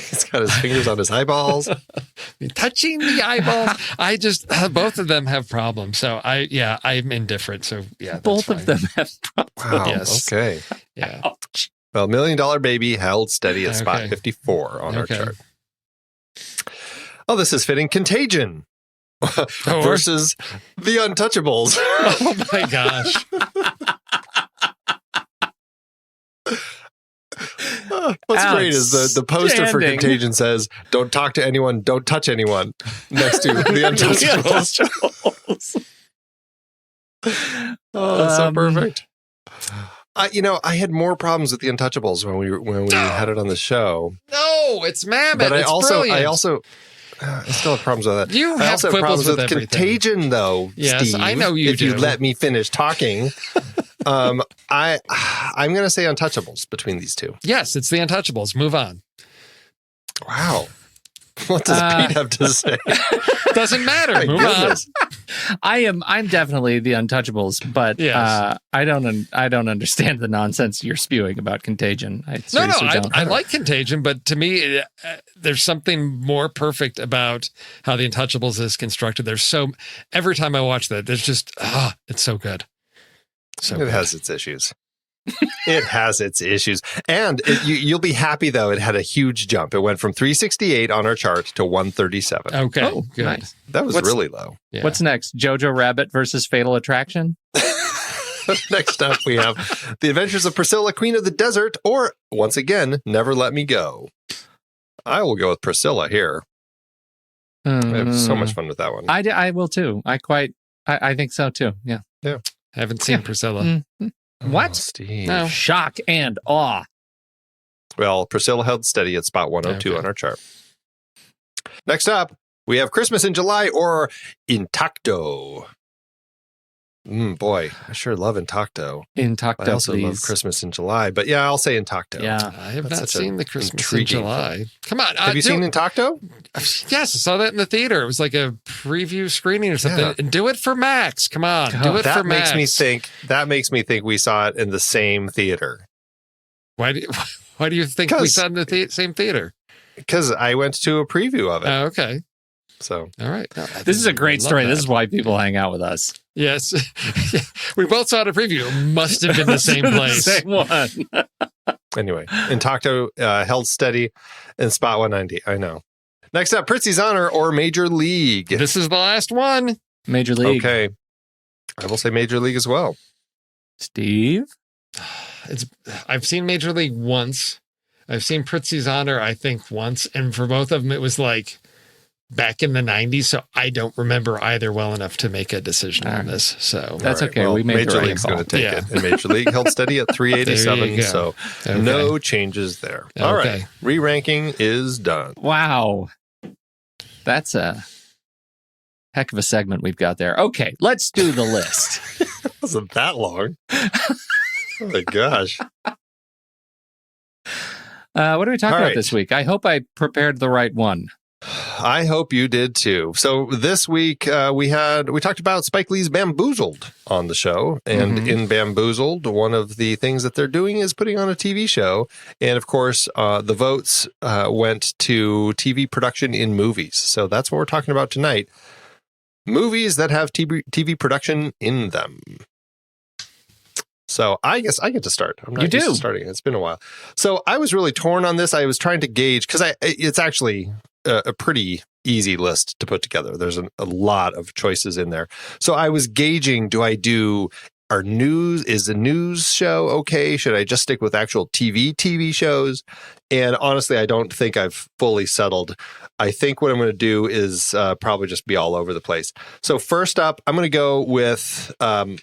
He's got his fingers on his eyeballs. Touching the eyeballs. I just both of them have problems. So I'm indifferent. So yeah, that's Both fine. of them have problems. Wow. Yes. Okay. Yeah. Well, $1 Million Baby held steady at spot Okay. 54 on our Okay. chart. Oh, this is fitting. Contagion Or- versus The Untouchables. Oh my gosh. What's great is the poster for Outstanding. Contagion says, "Don't talk to anyone, don't touch anyone," next to The Untouchables. Oh, that's so perfect. I had more problems with The Untouchables when we had it on the show. No, it's Mammoth. But I It's also brilliant. I still have problems with that. You I have also have quibbles problems with with everything. Contagion, though. Yes, Steve, I know you if you do. let me finish talking, I'm going to say Untouchables between these two. Yes, it's the Untouchables. Move on. Wow, what does Pete have to say? Doesn't matter. My Move goodness. I'm definitely the Untouchables, but Yes. I don't understand the nonsense you're spewing about Contagion. I seriously don't. I like Contagion, but to me, there's something more perfect about how the Untouchables is constructed. Every time I watch that, there's just it's so good. So It good. has its issues. It has its issues. And you'll be happy, though, it had a huge jump. It went from 368 on our chart to 137. Okay, Oh, good. nice. That was What's- really low. Yeah. What's next? Jojo Rabbit versus Fatal Attraction? Next up, we have The Adventures of Priscilla, Queen of the Desert, or, once again, Never Let Me Go. I will go with Priscilla here. I have so much fun with that one. I will too. I think so too. Yeah. Haven't seen Priscilla. What? Oh, Steve. No. Shock and awe. Well, Priscilla held steady at spot 102 Okay. on our chart. Next up, we have Christmas in July or Intacto. Boy, I sure love Intacto. Intacto, I also please. love Christmas in July, but yeah, I'll say Intacto. Yeah. I have That's not such a seen the Christmas in intriguing July. Come on. Have you seen Intacto? Yes, I saw that in the theater. It was like a preview screening or something. Yeah. And do it for Max. Come on. God, Do it for That Max. makes me think we saw it in the same theater. Why do you think we 'Cause- saw it in the same theater? Because I went to a preview of it. Oh, okay. So All right. No, This is a great love story. that. This is why people hang out with us. Yes. We both saw it a preview. It must have been the same place. Same one. Anyway, Intacto held steady in spot 190. I know. Next up, Prizzi's Honor or Major League. This is the last one. Major League. Okay. I will say Major League as well. Steve? I've seen Major League once. I've seen Prizzi's Honor, I think, once. And for both of them, it was like back in the 90s. So I don't remember either well enough to make a decision on this. So that's okay. Well, We made Major the right League's call. going to take it. And Major League held steady at 387. So no changes there. All right. Re-ranking is done. Wow. That's a heck of a segment we've got there. Okay, let's do the list. It wasn't that long. Oh my gosh. What are we talking about this week? I hope I prepared the right one. I hope you did too. So this week we talked about Spike Lee's Bamboozled on the show, and in Bamboozled, one of the things that they're doing is putting on a TV show, and of course the votes went to TV production in movies. So that's what we're talking about tonight: movies that have TV production in them. So I guess I get to start. I'm not used to starting. It's been a while. So I was really torn on this. I was trying to gauge because it's actually a pretty easy list to put together. There's a lot of choices in there. So I was gauging, do I do our news? Is the news show okay? Should I just stick with actual TV shows? And honestly, I don't think I've fully settled. I think what I'm going to do is probably just be all over the place. So first up, I'm going to go with, I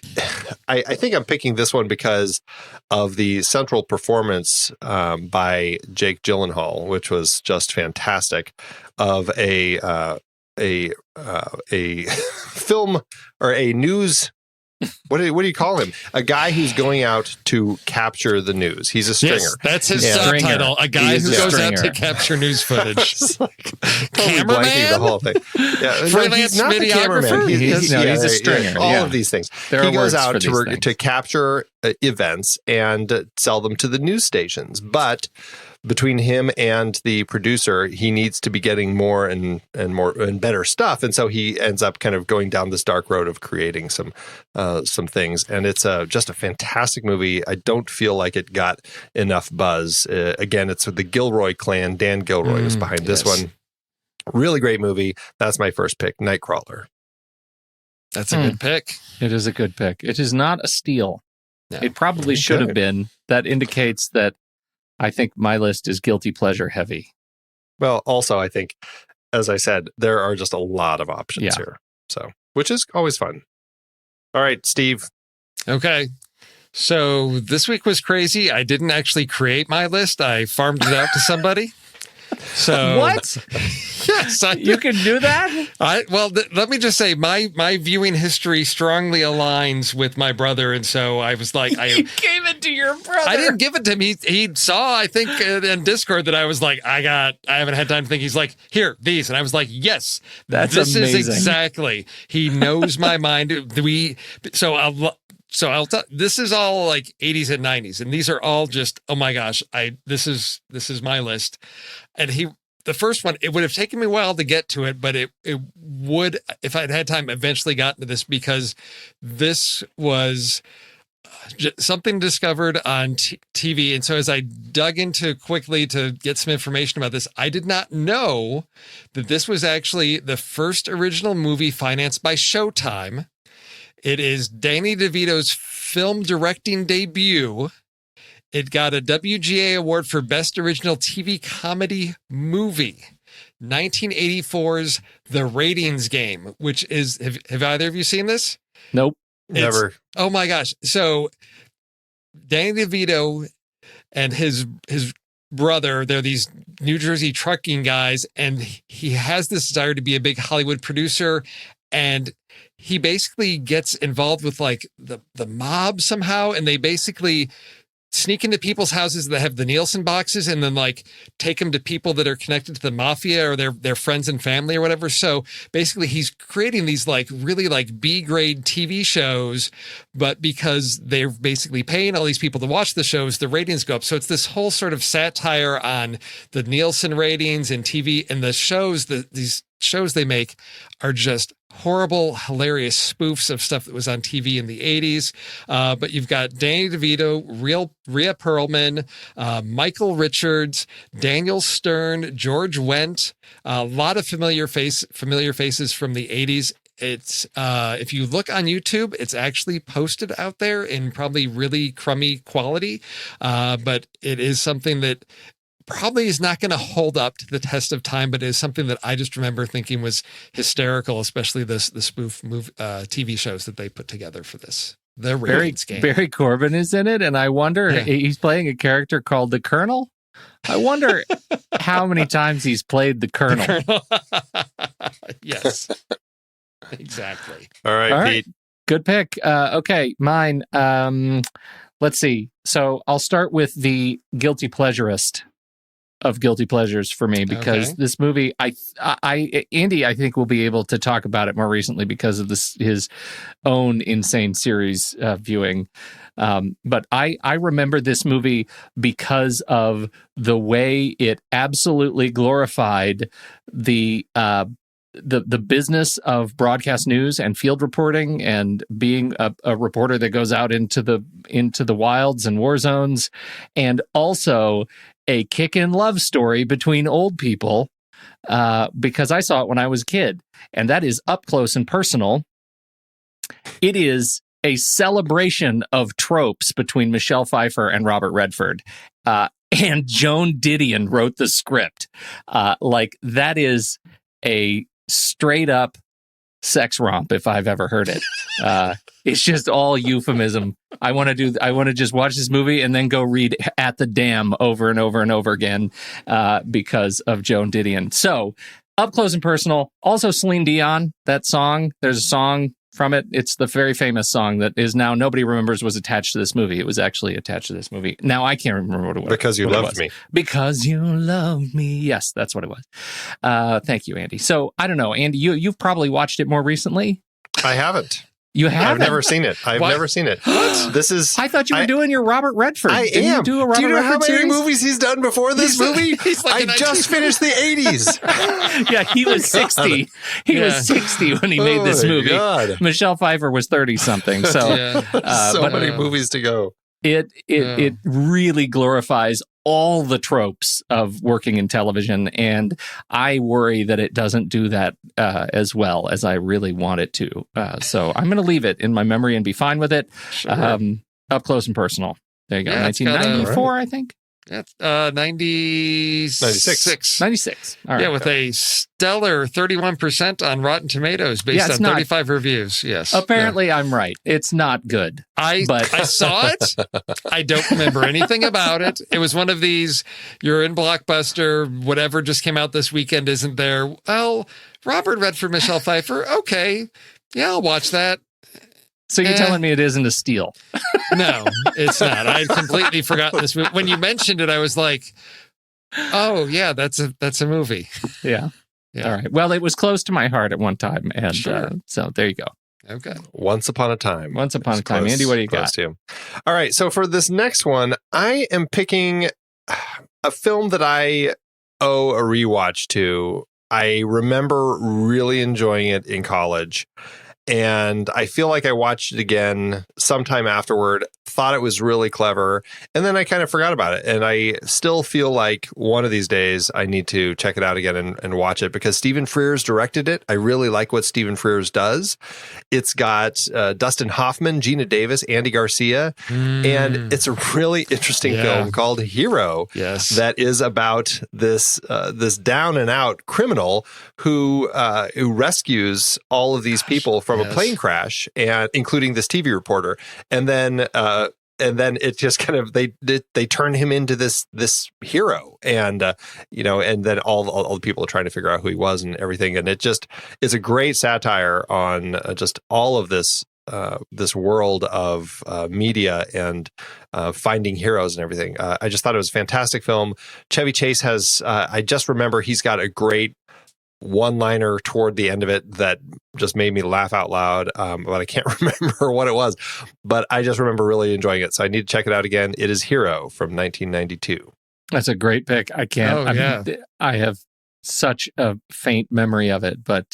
think I'm picking this one because of the central performance by Jake Gyllenhaal, which was just fantastic, of a film or a news. What do you call him? A guy who's going out to capture the news. He's a stringer. Yes, that's his subtitle. A guy who goes out to capture news footage. Cameraman? The whole thing. Yeah, freelance he's not the cameraman. He's a stringer. All of these things. There he goes out to capture events and sell them to the news stations. But between him and the producer, he needs to be getting more and better stuff, and so he ends up kind of going down this dark road of creating some things. And it's just a fantastic movie. I don't feel like it got enough buzz. Again, it's the Gilroy clan. Dan Gilroy was behind this one. Really great movie. That's my first pick, Nightcrawler. That's a good pick. It is a good pick. It is not a steal. No. It probably should have been. That indicates that I think my list is guilty pleasure heavy. Well, also, I think, as I said, there are just a lot of options here. So, which is always fun. All right, Steve. Okay. So this week was crazy. I didn't actually create my list. I farmed it out to somebody. So what? Yes, you can do that. Let me just say, my viewing history strongly aligns with my brother, and so I was like, you gave it to your brother. I didn't give it to him. He saw, I think, in Discord that I was like, I haven't had time to think. He's like, here, these, and I was like, yes, this amazing. Is exactly. He knows my mind. So I'll tell. This is all like 80s and 90s, and these are all just, oh my gosh, this is my list. And the first one, it would have taken me a while to get to it, but it would, if I'd had time, eventually gotten to this, because this was something discovered on TV. And so as I dug into quickly to get some information about this, I did not know that this was actually the first original movie financed by Showtime. It is Danny DeVito's film directing debut. It got a WGA award for Best Original TV Comedy Movie. 1984's The Ratings Game, which is, have either of you seen this? Nope. Never. Oh my gosh. So Danny DeVito and his brother, they're these New Jersey trucking guys, and he has this desire to be a big Hollywood producer, and he basically gets involved with like the mob somehow, and they basically sneak into people's houses that have the Nielsen boxes and then like take them to people that are connected to the mafia or their friends and family or whatever. So basically he's creating these like really like B-grade TV shows, but because they're basically paying all these people to watch the shows, the ratings go up. So it's this whole sort of satire on the Nielsen ratings and TV and the shows, these shows they make are just horrible, hilarious spoofs of stuff that was on TV in the 80s. But you've got Danny DeVito, Rhea Perlman, Michael Richards, Daniel Stern, George Wendt, a lot of familiar faces from the 80s. It's if you look on YouTube, it's actually posted out there in probably really crummy quality. But it is something that probably is not going to hold up to the test of time, but it is something that I just remember thinking was hysterical, especially the spoof TV shows that they put together for this. The ratings game. Barry Corbin is in it, and I wonder, he's playing a character called the Colonel. I wonder how many times he's played the Colonel. Yes, exactly. All right, Pete. Good pick. Okay, mine. Let's see. So I'll start with the guilty pleasurist of guilty pleasures for me, because this movie, Andy, I think will be able to talk about it more recently because of his own insane series viewing. But I remember this movie because of the way it absolutely glorified the business of broadcast news and field reporting and being a reporter that goes out into the wilds and war zones, and also a kick-in love story between old people, because I saw it when I was a kid, and that is up close and personal. It is a celebration of tropes between Michelle Pfeiffer and Robert Redford. And Joan Didion wrote the script. That is a straight up sex romp if I've ever heard it. It's just all euphemism. I want to just watch this movie and then go read At the Dam over and over and over again because of Joan Didion. So up close and personal. Also Celine Dion, that song. There's a song from it. It's the very famous song that is now nobody remembers was attached to this movie. It was actually attached to this movie. Now I can't remember what it was. Because You Loved Me. Because You Loved Me. Yes, that's what it was. Thank you, Andy. So I don't know, Andy, you've probably watched it more recently. I haven't. You haven't? I've never seen it. I've never seen it. This is. I thought you were doing your Robert Redford. Didn't you do a Robert Do you know Redford how many series? movies he's done before this movie? I just finished the 80s. Yeah, he was 60. He was 60 when he made this movie. God. Michelle Pfeiffer was 30-something. So, so many movies to go. It really glorifies all the tropes of working in television, and I worry that it doesn't do that as well as I really want it to. So I'm going to leave it in my memory and be fine with it. Sure. Up close and personal. There you go. Yeah, 1994, I think. That's 96. 96. All right. Yeah, with a stellar 31% on Rotten Tomatoes based on 35 reviews. Yes. Apparently, I'm right. It's not good. I saw it. I don't remember anything about it. It was one of these, you're in Blockbuster, whatever just came out this weekend isn't there. Well, Robert Redford, Michelle Pfeiffer. Okay. Yeah, I'll watch that. So you're telling me it isn't a steal? No, it's not. I had completely forgotten this movie. When you mentioned it, I was like, oh, yeah, that's a movie. Yeah. All right. Well, it was close to my heart at one time. And so there you go. Okay. Once Upon a Time. Once Upon a Time. Andy, what do you got? All right. So for this next one, I am picking a film that I owe a rewatch to. I remember really enjoying it in college. And I feel like I watched it again sometime afterward, thought it was really clever, and then I kind of forgot about it. And I still feel like one of these days I need to check it out again and watch it, because Stephen Frears directed it. I really like what Stephen Frears does. It's got Dustin Hoffman, Gina Davis, Andy Garcia, and it's a really interesting film called Hero. Yes, that is about this down and out criminal who rescues all of these people from a plane crash, and including this TV reporter, and then it just kind of they turn him into this hero, and and then all the people are trying to figure out who he was and everything, and it's a great satire on just all of this world of media and finding heroes and everything. I just thought it was a fantastic film. Chevy Chase has I just remember he's got a great one-liner toward the end of it that just made me laugh out loud, but I can't remember what it was. But I just remember really enjoying it, so I need to check it out again. It is Hero from 1992. That's a great pick. I can't. I have such a faint memory of it, but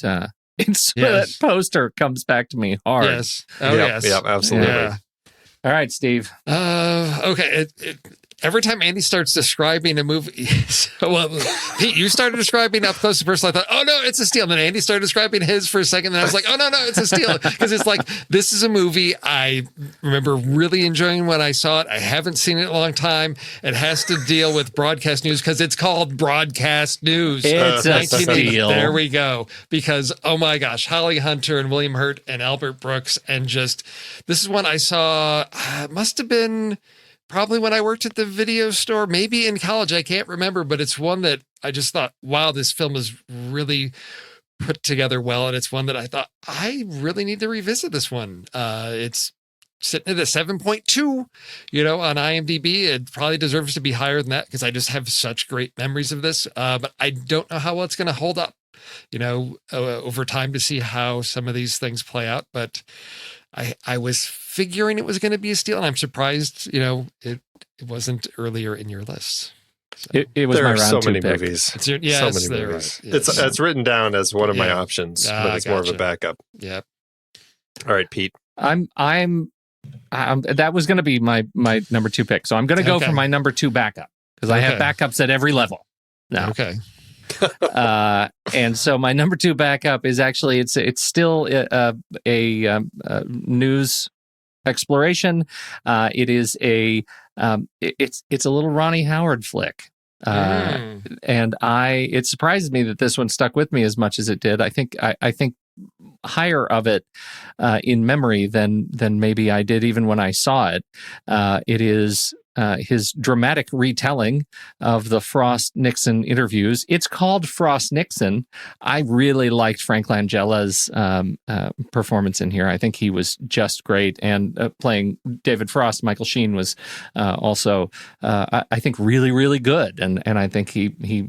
it's Yes. that poster comes back to me hard. Yes. Oh, Yep, yes. yep, absolutely. Yeah. All right, Steve. Okay. Every time Andy starts describing a movie, Pete, you started describing Up Close and Personal. I thought, oh no, it's a steal. And then Andy started describing his for a second. And I was like, oh no, it's a steal. Because it's like, this is a movie I remember really enjoying when I saw it. I haven't seen it in a long time. It has to deal with broadcast news because it's called broadcast news. It's a 1980. steal. There we go. Because, oh my gosh, Holly Hunter and William Hurt and Albert Brooks. And just, this is one I saw, it must have been probably when I worked at the video store, maybe in college. I can't remember, but it's one that I just thought, wow, this film is really put together well. And it's one that I thought, I really need to revisit this one. It's sitting at a 7.2, on IMDb. It probably deserves to be higher than that because I just have such great memories of this. But I don't know how well it's going to hold up, over time to see how some of these things play out. But I was figuring it was going to be a steal, and I'm surprised, it wasn't earlier in your list. So. It was There my are round so two many pick. movies. Yes, so many there movies. are. Yes. It's written down as one of my Yeah. options, Ah, but it's more of a gotcha. backup. Yep. All right, Pete. I'm that was going to be my number two pick. So I'm going to go Okay. for my number two backup because I have Okay. backups at every level now. Okay. And so my number two backup is actually it's still a news exploration. It is it's a little Ronnie Howard flick. And it surprises me that this one stuck with me as much as it did. I think higher of it in memory than maybe I did even when I saw it. It is his dramatic retelling of the Frost-Nixon interviews. It's called Frost-Nixon. I really liked Frank Langella's performance in here. I think he was just great. And playing David Frost, Michael Sheen was also, I think, really, really good. And I think he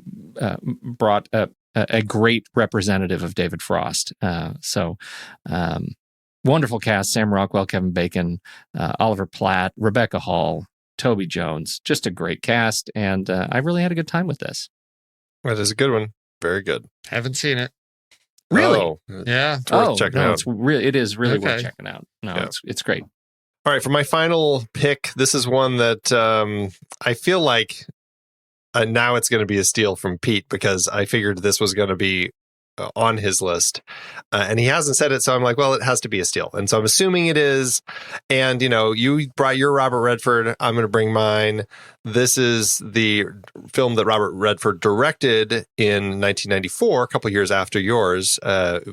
brought a great representative of David Frost. Wonderful cast: Sam Rockwell, Kevin Bacon, Oliver Platt, Rebecca Hall, Toby Jones. Just a great cast, and I really had a good time with this. That is a good one. Very good. Haven't seen it. Really? Oh, Yeah. it's worth checking out. It is really worth Okay. checking out. No, Yeah. it's great. All right, for my final pick, this is one that I feel like now it's going to be a steal from Pete because I figured this was going to be on his list. And he hasn't said it, so I'm like, well, it has to be a steal. And so I'm assuming it is. And, you brought your Robert Redford. I'm going to bring mine. This is the film that Robert Redford directed in 1994, a couple years after yours.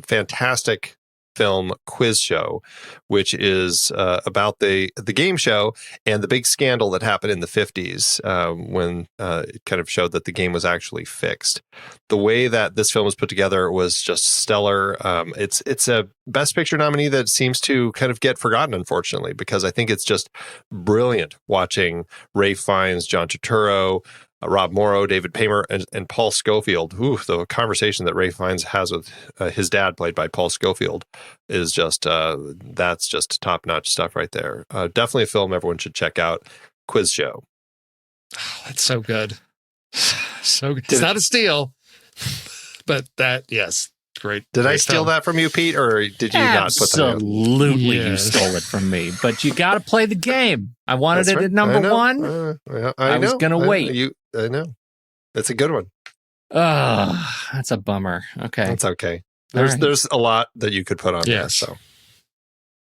Fantastic film Quiz Show, which is about the game show and the big scandal that happened in the 50s when it kind of showed that the game was actually fixed. The way that this film was put together was just stellar. It's a Best Picture nominee that seems to kind of get forgotten, unfortunately, because I think it's just brilliant watching Ralph Fiennes, John Turturro, Rob Morrow, David Paymer, and Paul Scofield. Ooh, the conversation that Ralph Fiennes has with his dad, played by Paul Scofield, is just that's just top-notch stuff right there. Definitely a film everyone should check out. Quiz Show. Oh, that's so good. So good. It's not a steal, but yes, great. Did I great steal film. that from you, Pete, or did you not put that in? Absolutely, you Yes. stole it from me. But you got to play the game. I wanted That's it right. at number I know. one. I was know. gonna wait. I know. It's a good one. Oh, that's a bummer. Okay. That's okay. All right. There's a lot that you could put on there. Yes. So,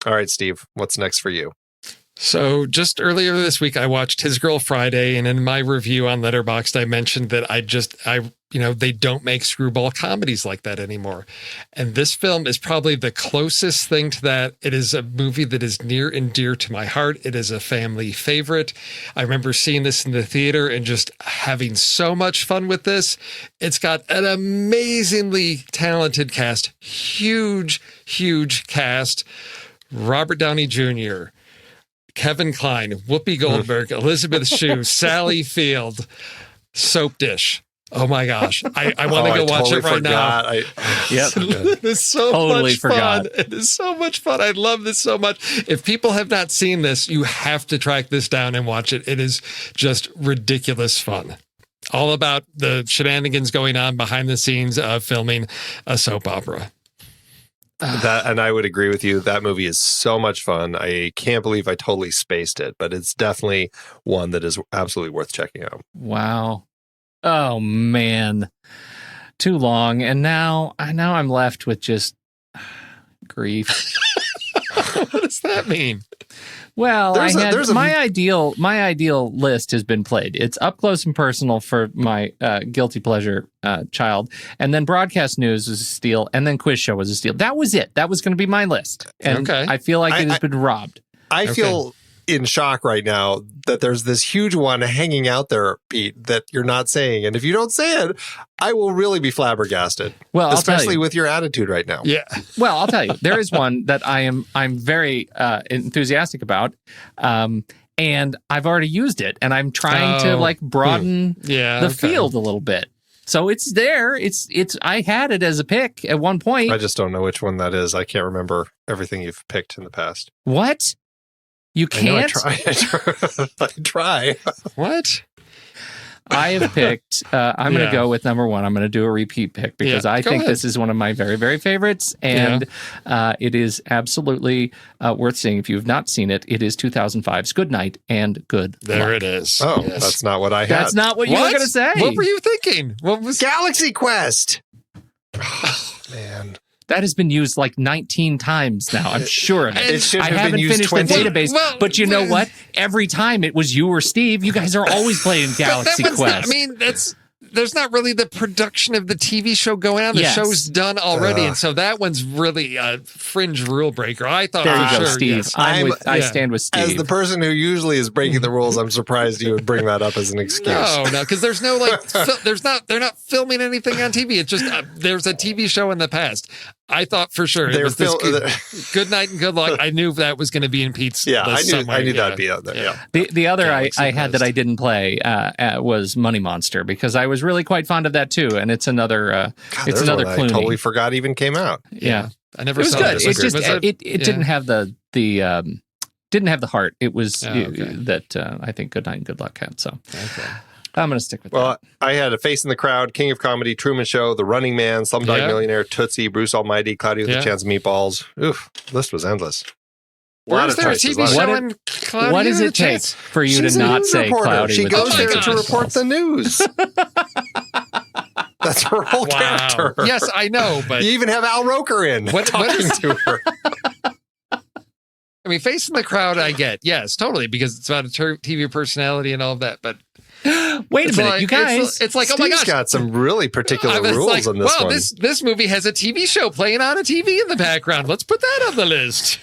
all right, Steve, what's next for you? So just earlier this week, I watched His Girl Friday, and in my review on Letterboxd, I mentioned that they don't make screwball comedies like that anymore. And this film is probably the closest thing to that. It is a movie that is near and dear to my heart. It is a family favorite. I remember seeing this in the theater and just having so much fun with this. It's got an amazingly talented cast, huge, huge cast. Robert Downey Jr., Kevin Kline, Whoopi Goldberg, Elizabeth Shue, Sally Field, Soap Dish. Oh my gosh. I want to go watch it right now. Yep. It is so Totally much forgot. fun. It is so much fun. I love this so much. If people have not seen this, you have to track this down and watch it. It is just ridiculous fun. All about the shenanigans going on behind the scenes of filming a soap opera. And I would agree with you. That movie is so much fun. I can't believe I totally spaced it, but it's definitely one that is absolutely worth checking out. Wow. Oh man. Too long. And now I'm left with just grief. What does that mean? Well, my ideal list has been played. It's Up Close and Personal for my guilty pleasure child, and then Broadcast News was a steal, and then Quiz Show was a steal. That was it. That was going to be my list, and I feel like it has been robbed. I feel in shock right now that there's this huge one hanging out there, Pete, that you're not saying, and if you don't say it, I will really be flabbergasted. Well, especially with your attitude right now. Yeah. Well, I'll tell you, there is one that I'm very enthusiastic about, and I've already used it, and I'm trying to broaden the field a little bit. So it's there. It's. I had it as a pick at one point. I just don't know which one that is. I can't remember everything you've picked in the past. What? You can't? I try. What? I have picked, I'm going to go with number one. I'm going to do a repeat pick because I think this is one of my very, very favorites. And it is absolutely worth seeing. If you have not seen it, it is 2005's Good Night and Good There Luck. it is. Oh, that's not what I had. That's not what you were going to say. What were you thinking? What was Galaxy Quest? Oh, man. That has been used like 19 times now. I'm sure of it. It should I have haven't been used finished 20. the database, but you know what? Every time it was you or Steve, you guys are always playing Galaxy Quest. There's not really the production of the TV show going on. The show's done already, and so that one's really a fringe rule breaker. I thought there you go, sure, Steve. yes. I stand with Steve. As the person who usually is breaking the rules, I'm surprised you would bring that up as an excuse. No, because there's no they're not filming anything on TV. It's just there's a TV show in the past. I thought for sure it was this Good Night and Good Luck. I knew that was going to be in Pete's list I knew that'd be out there. Yeah. The other I had that I didn't play was Money Monster because I was really quite fond of that too, and it's another it's another Clooney. I totally forgot even came out. Yeah. I never. It was saw good. This. It just it didn't have the didn't have the heart. It was that I think Good Night and Good Luck had. So. Okay. I'm going to stick with that. Well, I had A Face in the Crowd, King of Comedy, Truman Show, The Running Man, Slumdog Millionaire, Tootsie, Bruce Almighty, Cloudy with a Chance of Meatballs. Oof, list was endless. Where's there a TV show in Cloudy What does it take for you to not say Cloudy She with a Chance goes there of to Meatballs? report the news. That's her whole character. Yes, I know, but you even have Al Roker in talking to her. I mean, Face in the Crowd, I get. Yes, totally, because it's about a TV personality and all of that, but wait a minute, you guys. It's like, Steve's oh my gosh. got some really particular rules on this one. This movie has a TV show playing on a TV in the background. Let's put that on the list.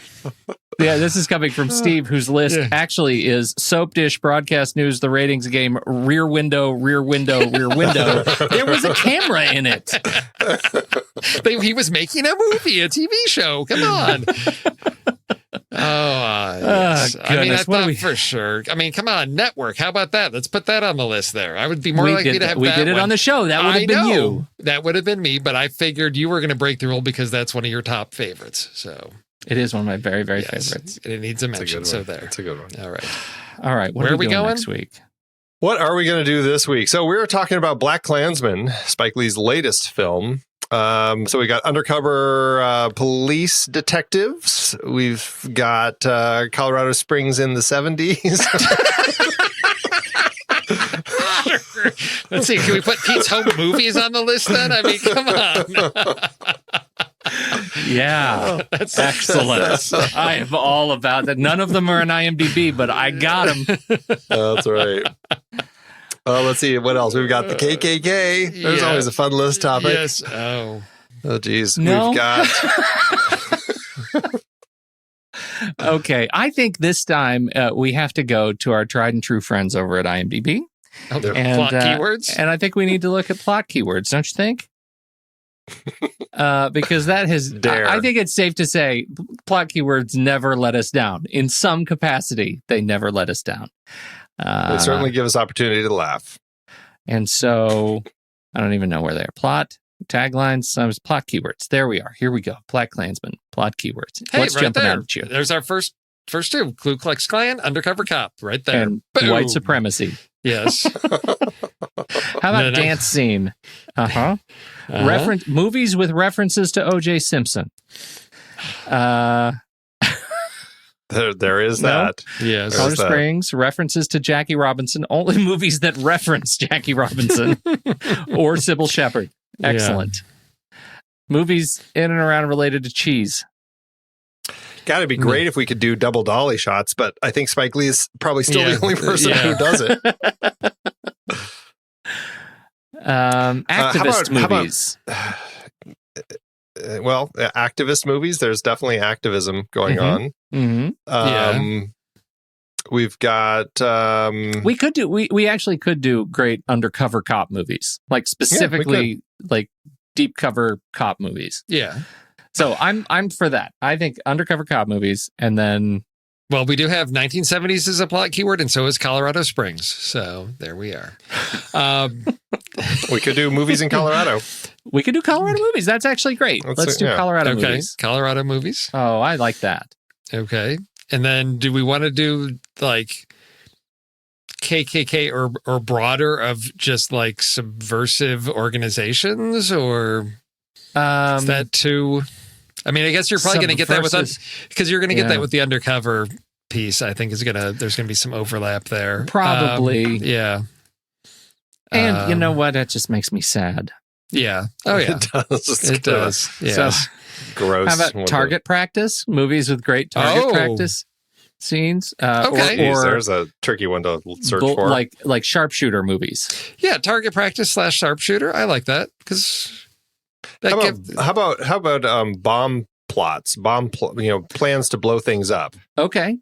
Yeah, this is coming from Steve, whose list actually is Soap Dish, Broadcast News, The Ratings Game, Rear Window, Rear Window, Rear Window. There was a camera in it. He was making a movie, a TV show. Come on. Yes. I mean, I thought for sure. I mean, come on, network. How about that? Let's put that on the list there. I would be more likely to have that. We did it on the show. That would have been you. That would have been me, but I figured you were going to break the rule because that's one of your top favorites. So it is one of my very, very favorites. It needs a mention. So there. It's a good one. All right. Where are we going next week? What are we going to do this week? So we were talking about Black Klansman, Spike Lee's latest film. So we got undercover police detectives. We've got Colorado Springs in the 70s. Let's see. Can we put Pete's Home Movies on the list then? I mean, come on. Yeah, that's excellent. I am all about that. None of them are on IMDb, but I got them. That's right. Let's see what else. We've got the KKK. There's always a fun list topic. Yes. Oh, geez. No. We've got. Okay. I think this time we have to go to our tried and true friends over at IMDb. And, plot keywords. And I think we need to look at plot keywords, don't you think? Because that has, I think it's safe to say, plot keywords never let us down. In some capacity, they never let us down. They certainly give us opportunity to laugh. And so, I don't even know where they are. Plot, taglines, some plot keywords. There we are. Here we go. Black Klansman, plot keywords. Hey, What's right jumping there. out at you? There's our first two. Ku Klux Klan, undercover cop, right there. And Boom. white supremacy. Yes. How about Then dance scene? Uh-huh. Reference movies with references to O.J. Simpson. There is No? that. Yes. There's Color that. Springs, references to Jackie Robinson. Only movies that reference Jackie Robinson or Sybil Shepherd. Excellent. Movies in and around related to cheese. Got to be great if we could do double dolly shots, but I think Spike Lee is probably still the only person who does it. Activist movies. Well, activist movies. There's definitely activism going on. Mm-hmm. We've got. We could do. We actually could do great undercover cop movies, like specifically like deep cover cop movies. Yeah. So I'm for that. I think undercover cop movies, and then Well, we do have 1970s as a plot keyword, and so is Colorado Springs. So there we are. We could do movies in Colorado. we could do Colorado movies. That's actually great. Let's do Colorado Okay. movies. Colorado movies. Oh, I like that. Okay. And then do we want to do like KKK or broader of just like subversive organizations, or is that too? I mean, I guess you're probably going to get that with us because you're going to get that with the undercover piece. I think there's going to be some overlap there. Probably. Yeah. And you know what? That just makes me sad. Yeah. Oh yeah. It does. It does. Yes. So, Gross. how about target practice? Movies with great target practice scenes. Okay. Jeez, there's a tricky one to search for. Like sharpshooter movies. Yeah, target practice / sharpshooter. I like that because. How about bomb plots, plans to blow things up? Okay.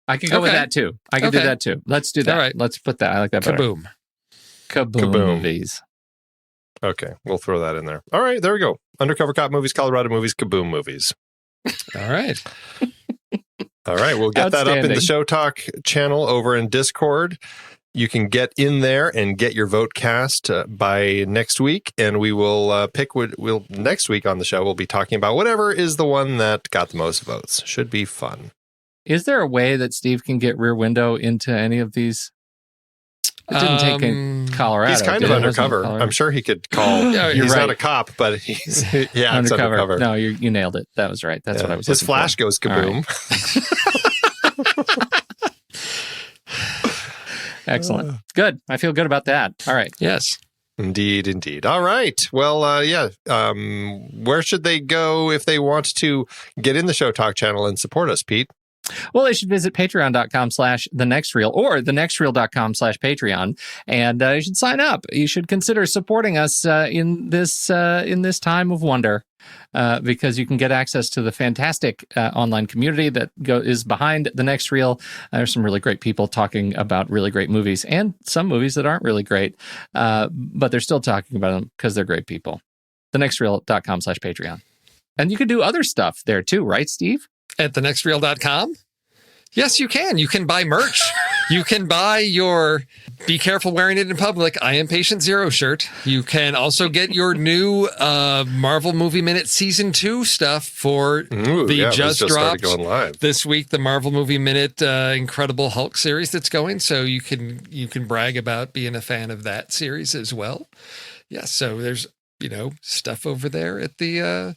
I can go with that too. I can do that too. Let's do that. All right. Let's put that. I like that better. Kaboom. Movies. Okay, we'll throw that in there. All right, there we go. Undercover cop movies, Colorado movies, Kaboom movies. All right. All right, we'll get that up in the Show Talk channel over in Discord. You can get in there and get your vote cast by next week, and we will pick what we'll next week on the show. We'll be talking about whatever is the one that got the most votes. Should be fun. Is there a way that Steve can get Rear Window into any of these? It didn't take in Colorado. He's kind of undercover. I'm sure he could call. He's not a cop, but he's undercover. No, you nailed it. That was right. That's what I was. His flash goes kaboom. Excellent. Good. I feel good about that. All right. Yes. Indeed. All right. Well, where should they go if they want to get in the Show Talk channel and support us, Pete? Well, they should visit patreon.com/thenextreel or thenextreel.com/Patreon, and you should sign up. You should consider supporting us in this time of wonder, because you can get access to the fantastic online community that is behind The Next Reel. There's some really great people talking about really great movies and some movies that aren't really great, but they're still talking about them because they're great people. thenextreel.com/Patreon. And you could do other stuff there too, right, Steve? At thenextreel.com? Yes, you can. You can buy merch. You can buy your Be Careful Wearing It in Public, I Am Patient Zero shirt. You can also get your new Marvel Movie Minute Season 2 stuff for just dropped going live this week, the Marvel Movie Minute Incredible Hulk series that's going. So you can brag about being a fan of that series as well. Yeah, so there's stuff over there at the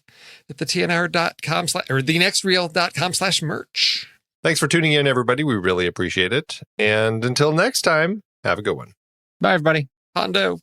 tnr.com or thenextreel.com/merch. Thanks for tuning in, everybody. We really appreciate it. And until next time, have a good one. Bye, everybody. Hondo.